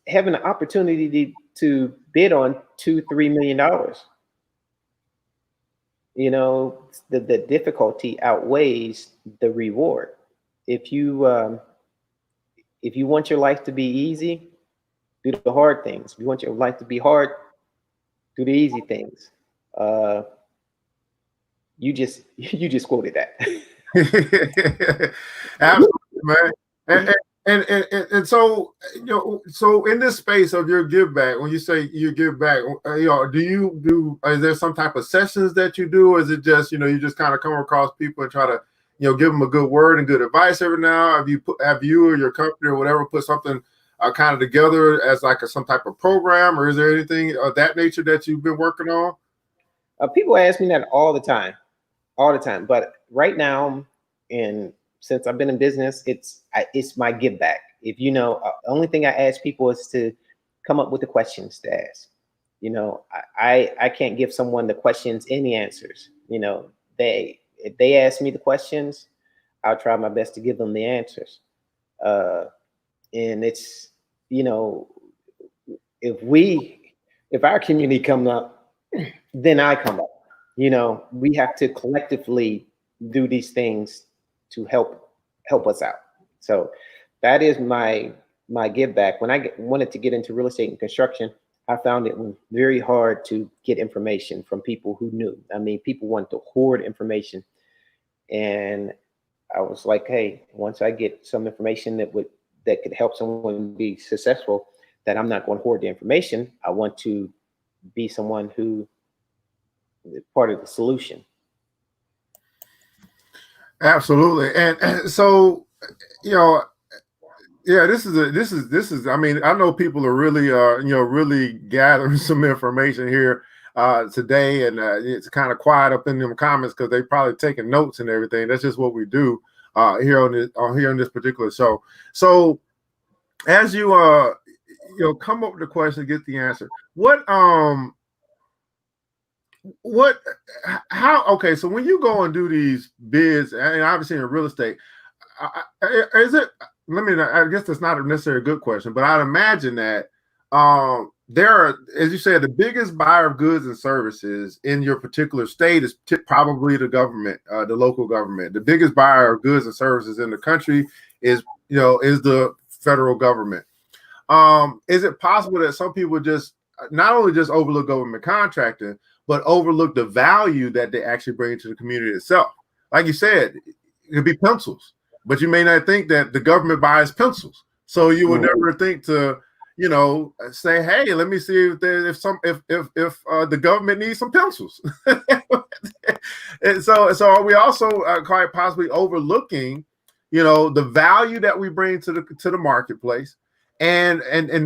having an opportunity to bid on $2-3 million. The difficulty outweighs the reward. If you want your life to be easy, do the hard things. If you want your life to be hard, do the easy things. You just quoted that. Absolutely, man. And so, so in this space of your give back, when you say you give back, is there some type of sessions that you do? Or is it just, you just kind of come across people and try to, give them a good word and good advice every now? Have you or your company or whatever put something kind of together as like some type of program, or is there anything of that nature that you've been working on? People ask me that all the time. But right now, and since I've been in business, it's my give back. If the only thing I ask people is to come up with the questions to ask. I can't give someone the questions and the answers. If they ask me the questions, I'll try my best to give them the answers. And it's, if our community comes up, then I come up. We have to collectively do these things to help us out. So that is my give back. When I wanted to get into real estate and construction, I found it very hard to get information from people who knew. I mean, people want to hoard information. And I was like, hey, once I get some information that could help someone be successful, that I'm not going to hoard the information. I want to be someone who is part of the solution. Absolutely. And so, this is, I mean, I know people are really, really gathering some information here today, and it's kind of quiet up in them comments because they probably taking notes and everything. That's just what we do here on this particular show. So as you, come up with the question, get the answer. Okay, so when you go and do these bids, and obviously in real estate, I guess that's not necessarily a good question, but I'd imagine that there are, as you said, the biggest buyer of goods and services in your particular state is probably the government, the local government. The biggest buyer of goods and services in the country is the federal government. Is it possible that some people just not only just overlook government contracting, but overlook the value that they actually bring to the community itself? Like you said, it could be pencils, but you may not think that the government buys pencils. So you would never think to, say, hey, let me see if the government needs some pencils. And so are we also quite possibly overlooking, the value that we bring to the marketplace, and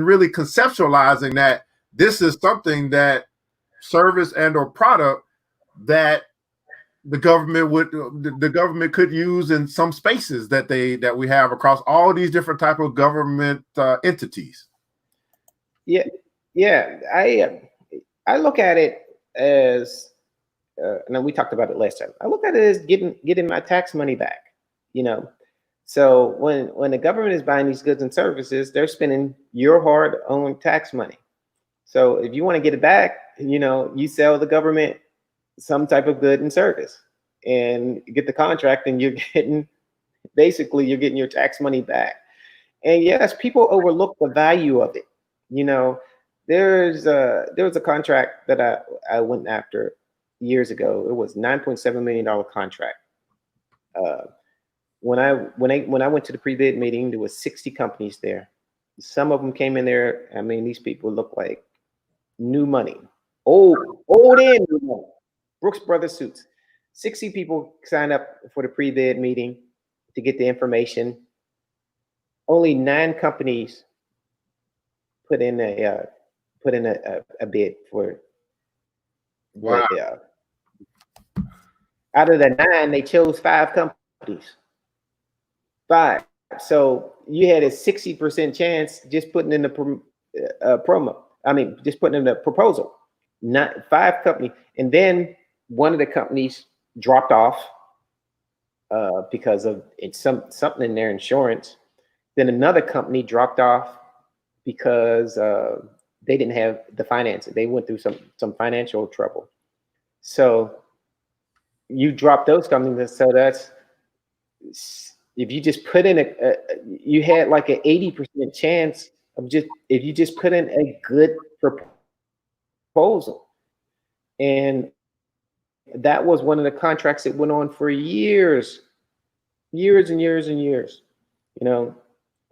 really conceptualizing that this is something that service and or product that the government could use in some spaces that we have across all these different type of government entities. Yeah. I look at it as, and we talked about it last time. I look at it as getting my tax money back. So when the government is buying these goods and services, they're spending your hard-earned tax money. So if you want to get it back, you sell the government some type of good and service and get the contract, and you're getting your tax money back. And yes, people overlook the value of it. There was a contract that I went after years ago. It was $9.7 million contract. when I went to the pre-bid meeting, there was 60 companies there. Some of them came in there. I mean, these people look like new money, old and new money. Brooks Brothers suits. 60 people signed up for the pre-bid meeting to get the information. Only 9 companies put in a bid for. Wow. Out of the 9, they chose 5 companies. 5. So you had a 60% chance just putting in the promo. I mean, just putting in the proposal. Not 5 companies, and then one of the companies dropped off because of something in their insurance. Then another company dropped off because they didn't have the finances. They went through some financial trouble. So you drop those companies. So that's, if you just put in you had like an 80% chance of if you just put in a good proposal. And that was one of the contracts that went on for years and years and years, you know,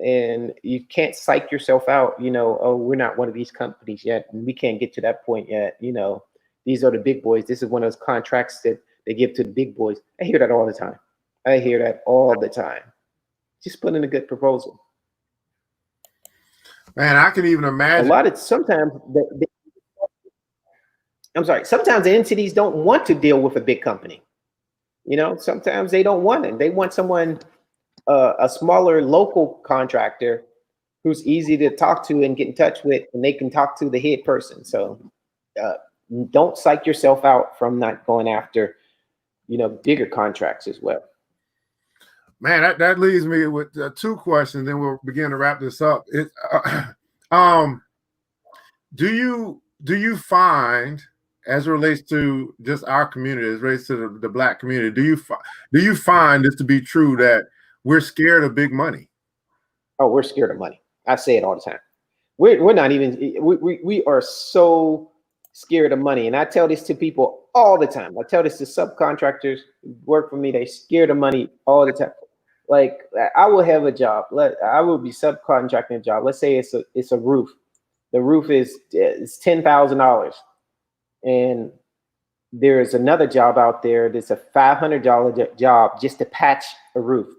and you can't psych yourself out, you know, oh, we're not one of these companies yet, and we can't get to that point yet, you know, these are the big boys. This is one of those contracts that they give to the big boys. I hear that all the time. Just put in a good proposal. Man, I can even imagine. Sometimes the entities don't want to deal with a big company. You know, sometimes they don't want it. They want someone, a smaller local contractor who's easy to talk to and get in touch with, and they can talk to the head person. So don't psych yourself out from not going after, you know, bigger contracts as well. Man, that leaves me with 2 questions. Then we'll begin to wrap this up. Do you find, as it relates to just our community, as it relates to the Black community, do you find this to be true that we're scared of big money? Oh, we're scared of money. I say it all the time. We're not even. We are so scared of money, and I tell this to people all the time. I tell this to subcontractors who work for me. They scared of money all the time. Like, I will have a job. I will be subcontracting a job. Let's say it's a roof. The roof is $10,000, and there's another job out there that's a $500 job just to patch a roof.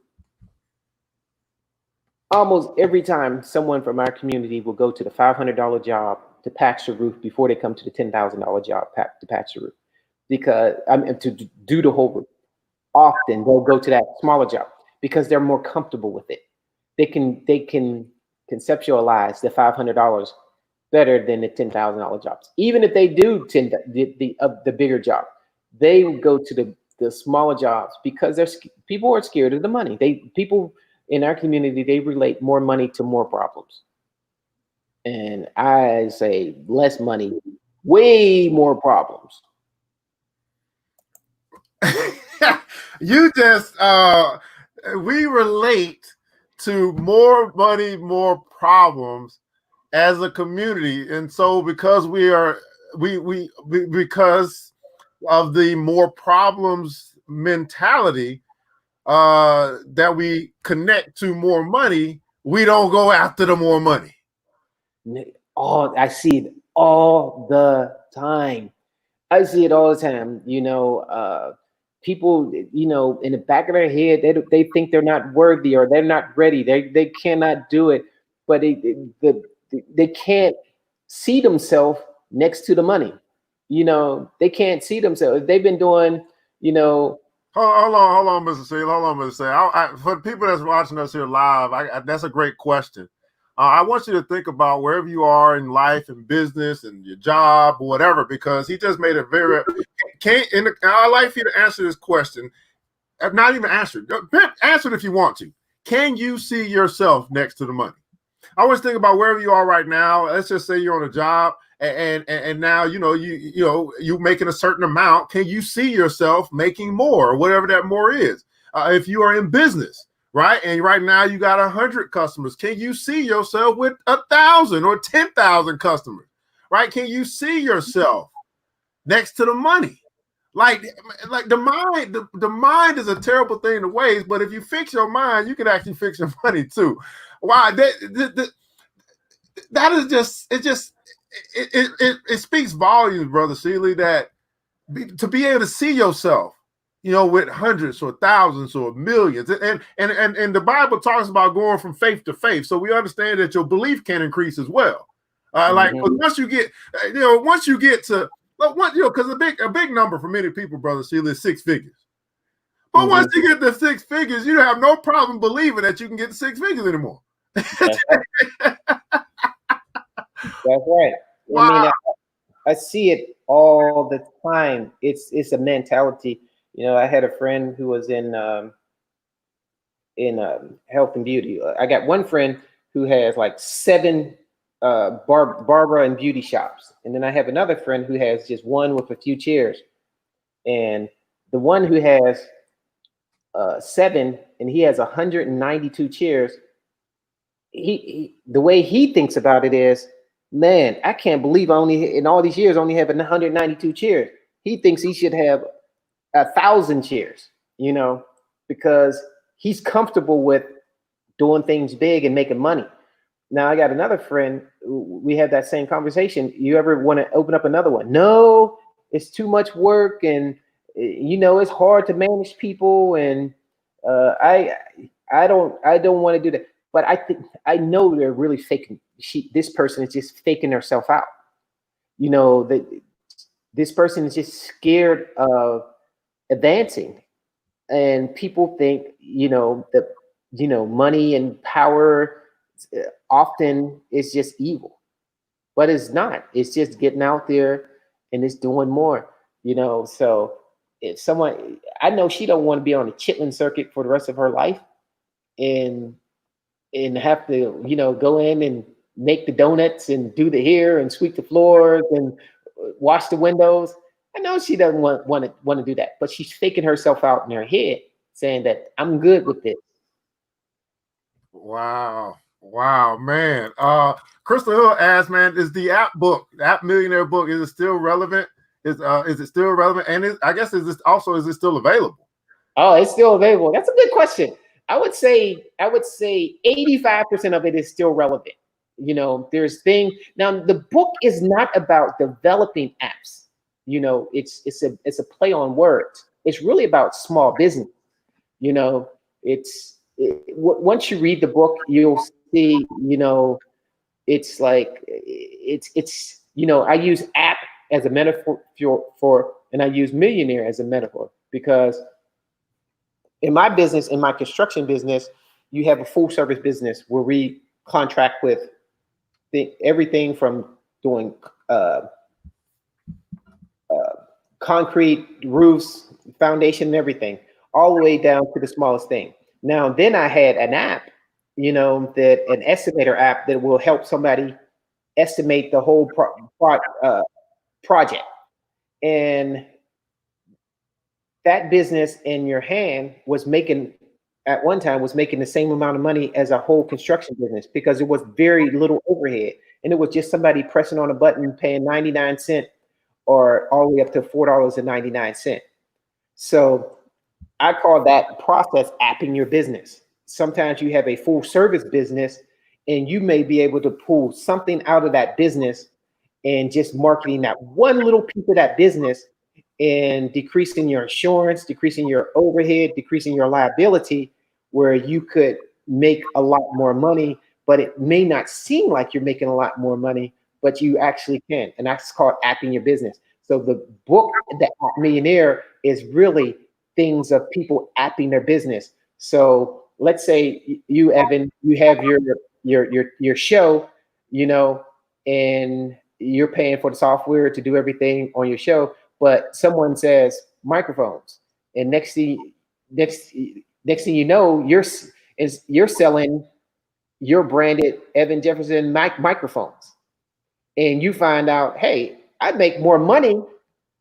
Almost every time, someone from our community will go to the $500 job to patch the roof before they come to the $10,000 job to patch the roof, because to do the whole roof. Often they'll go to that smaller job because they're more comfortable with it. They can conceptualize the $500 better than the $10,000 jobs. Even if they do the bigger job, they will go to the smaller jobs because people are scared of the money. People in our community, they relate more money to more problems. And I say less money, way more problems. You just we relate to more money, more problems as a community, and so because because of the more problems mentality that we connect to more money, we don't go after the more money. I see it all the time. You know, people, you know, in the back of their head, they think they're not worthy or they're not ready. They cannot do it, but they can't see themselves next to the money. You know, they can't see themselves. They've been doing, you know. Hold on, Mr. Seal. For the people that's watching us here live, that's a great question. I want you to think about wherever you are in life and business and your job or whatever, because he just made it very. I'd like for you to answer this question. Not even answer it. Answer it if you want to. Can you see yourself next to the money? I always think about wherever you are right now. Let's just say you're on a job and now you're making a certain amount. Can you see yourself making more, or whatever that more is? If you are in business, right, and right now you got 100 customers, can you see yourself with 1,000 or 10,000 customers? Right? Can you see yourself next to the money? Like the mind is a terrible thing to waste, but if you fix your mind, you can actually fix your money too. Why that is it speaks volumes, brother Seeley, that to be able to see yourself, with hundreds or thousands or millions, and the Bible talks about going from faith to faith, so we understand that your belief can increase as well. Like once you get to because a big number for many people, brother Seeley, is 6 figures. But once you get to 6 figures, you have no problem believing that you can get to 6 figures anymore. That's right. Wow. I mean, I see it all the time. It's a mentality. I had a friend who was in health and beauty. I got one friend who has like 7 barber and beauty shops, and then I have another friend who has just one with a few chairs. And the one who has 7 and he has 192 chairs, he the way he thinks about it is, man, I can't believe I only in all these years only have 192 chairs. He thinks he should have 1,000 chairs, because he's comfortable with doing things big and making money. Now I got another friend, we had that same conversation. You ever want to open up another one? No, it's too much work, and it's hard to manage people, and I don't want to do that. But I know they're really faking. This person is just faking herself out. That this person is just scared of advancing, and people think that money and power often is just evil, but it's not. It's just getting out there and it's doing more. So if someone, I know she don't want to be on the Chitlin circuit for the rest of her life, and have to go in and make the donuts and do the hair and sweep the floors and wash the windows. I know she doesn't want to do that, but she's faking herself out in her head, saying that I'm good with this. Wow, man. Crystal Hill asked, man, is the App Millionaire book, is it still relevant? Is it still relevant? And is it still available? Oh, it's still available. That's a good question. I would say 85% of it is still relevant. There's now the book is not about developing apps. It's a play on words. It's really about small business. Once you read the book, you'll see, it's like, I use app as a metaphor and I use millionaire as a metaphor, because in my business, in my construction business, you have a full service business where we contract with everything from doing concrete, roofs, foundation, and everything, all the way down to the smallest thing. Now, then I had an app, that an estimator app that will help somebody estimate the whole project. And that business in your hand at one time was making the same amount of money as a whole construction business, because it was very little overhead. And it was just somebody pressing on a button, paying 99 cents or all the way up to $4.99. So I call that process apping your business. Sometimes you have a full service business and you may be able to pull something out of that business and just marketing that one little piece of that business and decreasing your insurance, decreasing your overhead, decreasing your liability, where you could make a lot more money, but it may not seem like you're making a lot more money, but you actually can. And that's called apping your business. So the book, The App Millionaire, is really things of people apping their business. So let's say you, Evan, you have your show, and you're paying for the software to do everything on your show, but someone says microphones, and next thing you know, you're selling your branded Evan Jefferson microphones, and you find out, hey, I make more money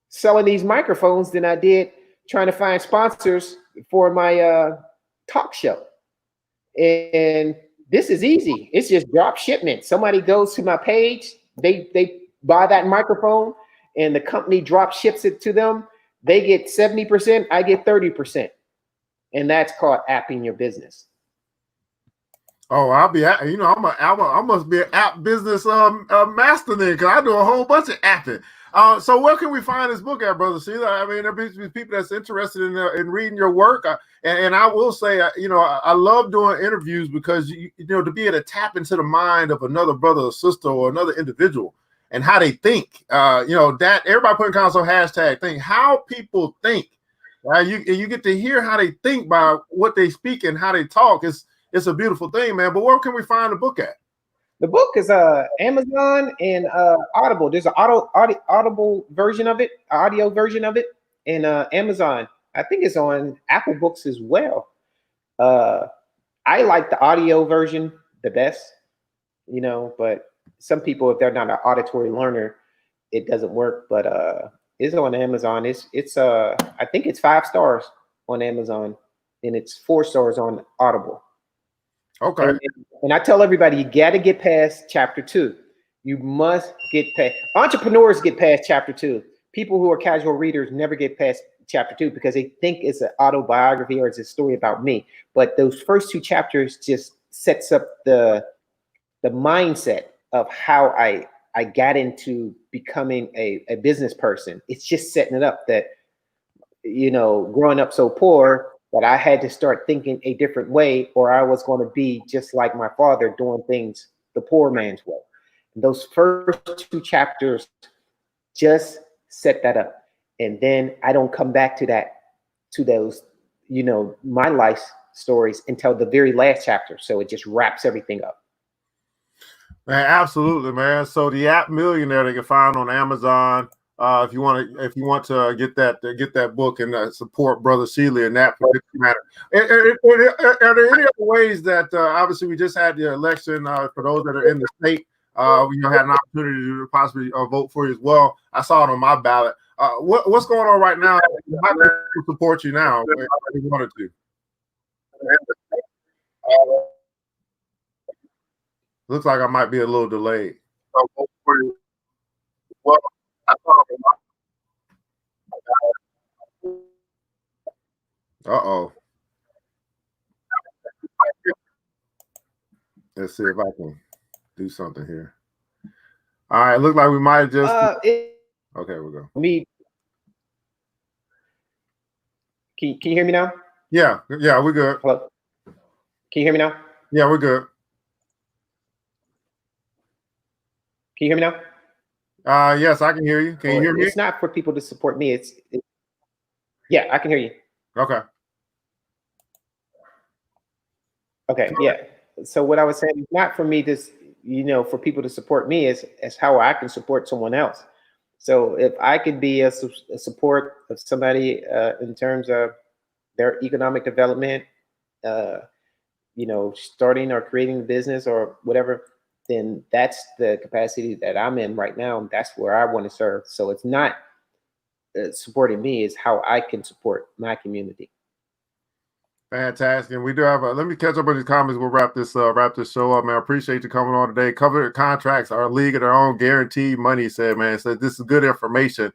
selling these microphones than I did trying to find sponsors for my talk show. And this is easy. It's just drop shipment. Somebody goes to my page, they buy that microphone, and the company drop ships it to them. They get 70%, I get 30%. And that's called apping your business. Oh, I'll be, I must be an app business master then, because I do a whole bunch of apping. So where can we find this book at, Brother Sheila? I mean, there be people that's interested in reading your work. And I will say, I love doing interviews because, to be able to tap into the mind of another brother or sister or another individual and how they think, that everybody putting console hashtag think, how people think, right? You get to hear how they think by what they speak and how they talk. It's a beautiful thing, man. But where can we find the book at? The book is Amazon and Audible. There's an Audible version of it, audio version of it, and Amazon. I think it's on Apple Books as well. I like the audio version the best, but some people, if they're not an auditory learner, it doesn't work. But it's on Amazon. It's I think it's 5 stars on Amazon, and it's 4 stars on Audible. Okay. And I tell everybody, you got to get past chapter 2. You must get past. Entrepreneurs get past chapter 2. People who are casual readers never get past chapter 2 because they think it's an autobiography or it's a story about me. But those first 2 chapters just sets up the mindset of how I got into becoming a business person. It's just setting it up that, growing up so poor, that I had to start thinking a different way, or I was going to be just like my father, doing things the poor man's way. And those first 2 chapters just set that up. And then I don't come back to those, my life stories until the very last chapter. So it just wraps everything up. Man, absolutely, man. So the App Millionaire they can find on Amazon. If you want to get that book and support Brother Sheila in that particular matter. Are there any other ways that obviously we just had the election for those that are in the state, had an opportunity to possibly vote for you as well. I saw it on my ballot. What's going on right now? How can we support you now if you wanted to? Looks like I might be a little delayed. Uh-oh. Let's see if I can do something here. All right, look like we might have just okay, we go. Me. Can you hear me now? Yeah, we're good. Hello. Can you hear me now? Yeah, we're good. Can you hear me now? Yes, I can hear you. Can you hear me? It's not for people to support me. Yeah, I can hear you. Okay. Okay, yeah. So what I was saying is not for me to, for people to support me is how I can support someone else. So if I could be a support of somebody in terms of their economic development, starting or creating a business or whatever, then that's the capacity that I'm in right now. And that's where I want to serve. So it's not supporting me, is how I can support my community. Fantastic. And we do have let me catch up on these comments. We'll wrap this show up, man. I appreciate you coming on today. Covenant contracts are a league of their own, guaranteed money, said, man. Said this is good information.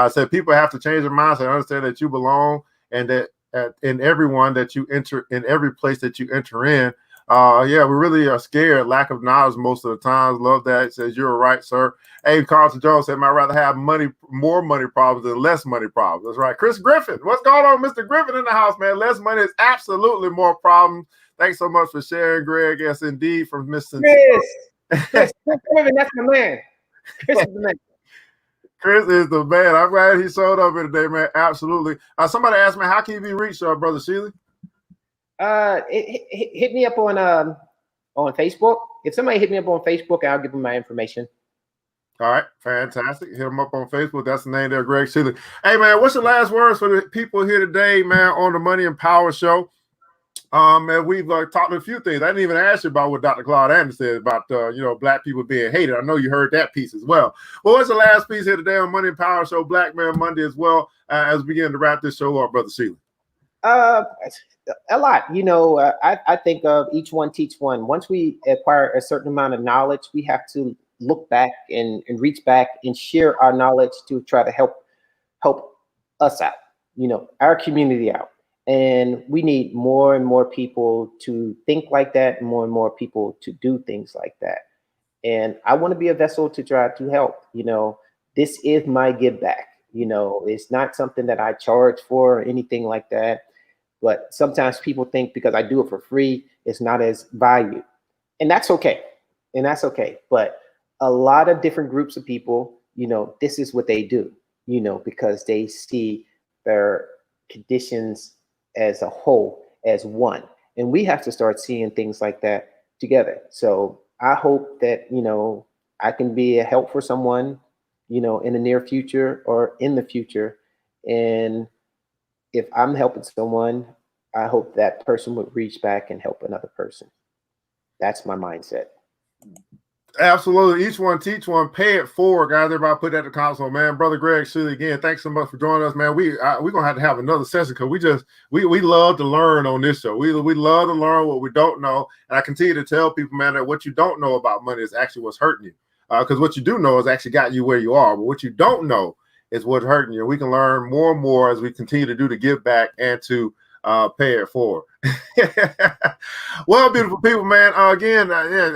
Said people have to change their mindset, understand that you belong and that in everyone that you enter, in every place that you enter in. We really are scared. Lack of knowledge most of the times. Love that. It says you're right, sir. Hey, Carlton Jones said, I'd rather have more money problems than less money problems. That's right. Chris Griffin, what's going on, Mr. Griffin in the house, man? Less money is absolutely more problems. Thanks so much for sharing, Greg. Yes, indeed, from Mr. Chris Griffin, that's my man. Chris is the man. Chris is the man. I'm glad he showed up here today, man. Absolutely. Somebody asked me, how can you be reached, Brother Sheila? Hit me up on Facebook. If somebody hit me up on Facebook, I'll give them my information. All right, fantastic. Hit them up on Facebook. That's the name there, Greg Sheila. Hey, man, what's the last words for the people here today, man, on the Money and Power Show? And we've talked a few things. I didn't even ask you about what Dr. Claude Anderson said about, Black people being hated. I know you heard that piece as well. Well, what's the last piece here today on Money and Power Show, Black Man Monday as well, as we begin to wrap this show up, Brother Sheila? A lot, I think of each one teach one. Once we acquire a certain amount of knowledge, we have to look back and reach back and share our knowledge to try to help us out, our community out. And we need more and more people to think like that, and more people to do things like that. And I want to be a vessel to try to help. This is my give back. It's not something that I charge for or anything like that. But sometimes people think because I do it for free, it's not as valued. And that's okay. But a lot of different groups of people, this is what they do, because they see their conditions as a whole, as one. And we have to start seeing things like that together. So I hope that, I can be a help for someone, in the near future or in the future. And if I'm helping someone, I hope that person would reach back and help another person. That's my mindset. Absolutely. Each one, teach one, pay it forward, guys. Everybody put that in the console, man. Brother Greg Shulley, again, thanks so much for joining us, man. We're going to have another session because we love to learn on this show. We love to learn what we don't know. And I continue to tell people, man, that what you don't know about money is actually what's hurting you. Because what you do know has actually got you where you are. But what you don't know is what's hurting you. We can learn more and more as we continue to do the give back and to pay it forward. Well, beautiful people, man. Again,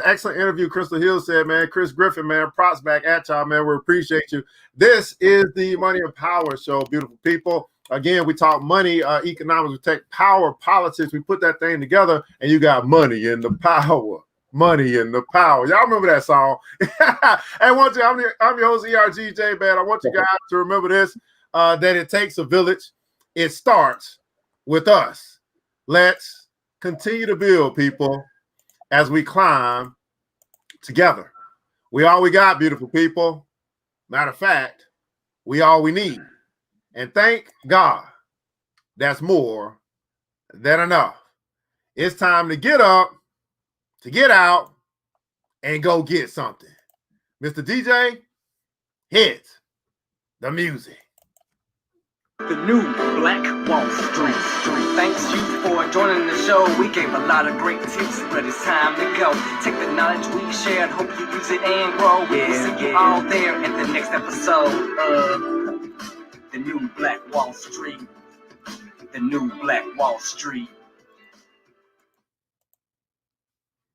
excellent interview. Crystal Hill said, man, Chris Griffin, man, props back at y'all, man. We appreciate you. This is the Money and Power Show, beautiful people. Again, we talk money, economics, we take power, politics, we put that thing together, and you got money in the power. Money in the power. Y'all remember that song? Hey, I'm your host, ERGJ, man. I want you guys to remember this, that it takes a village. It starts with us. Let's continue to build, people, as we climb together. We all we got, beautiful people. Matter of fact, we all we need. And thank God, that's more than enough. It's time to get up, to get out, and go get something. Mr. DJ, hit the music. The new Black Wall Street. Thanks you for joining the show. We gave a lot of great tips, but it's time to go. Take the knowledge we shared, hope you use it and grow. We'll see you all there in the next episode of The New Black Wall Street. The New Black Wall Street.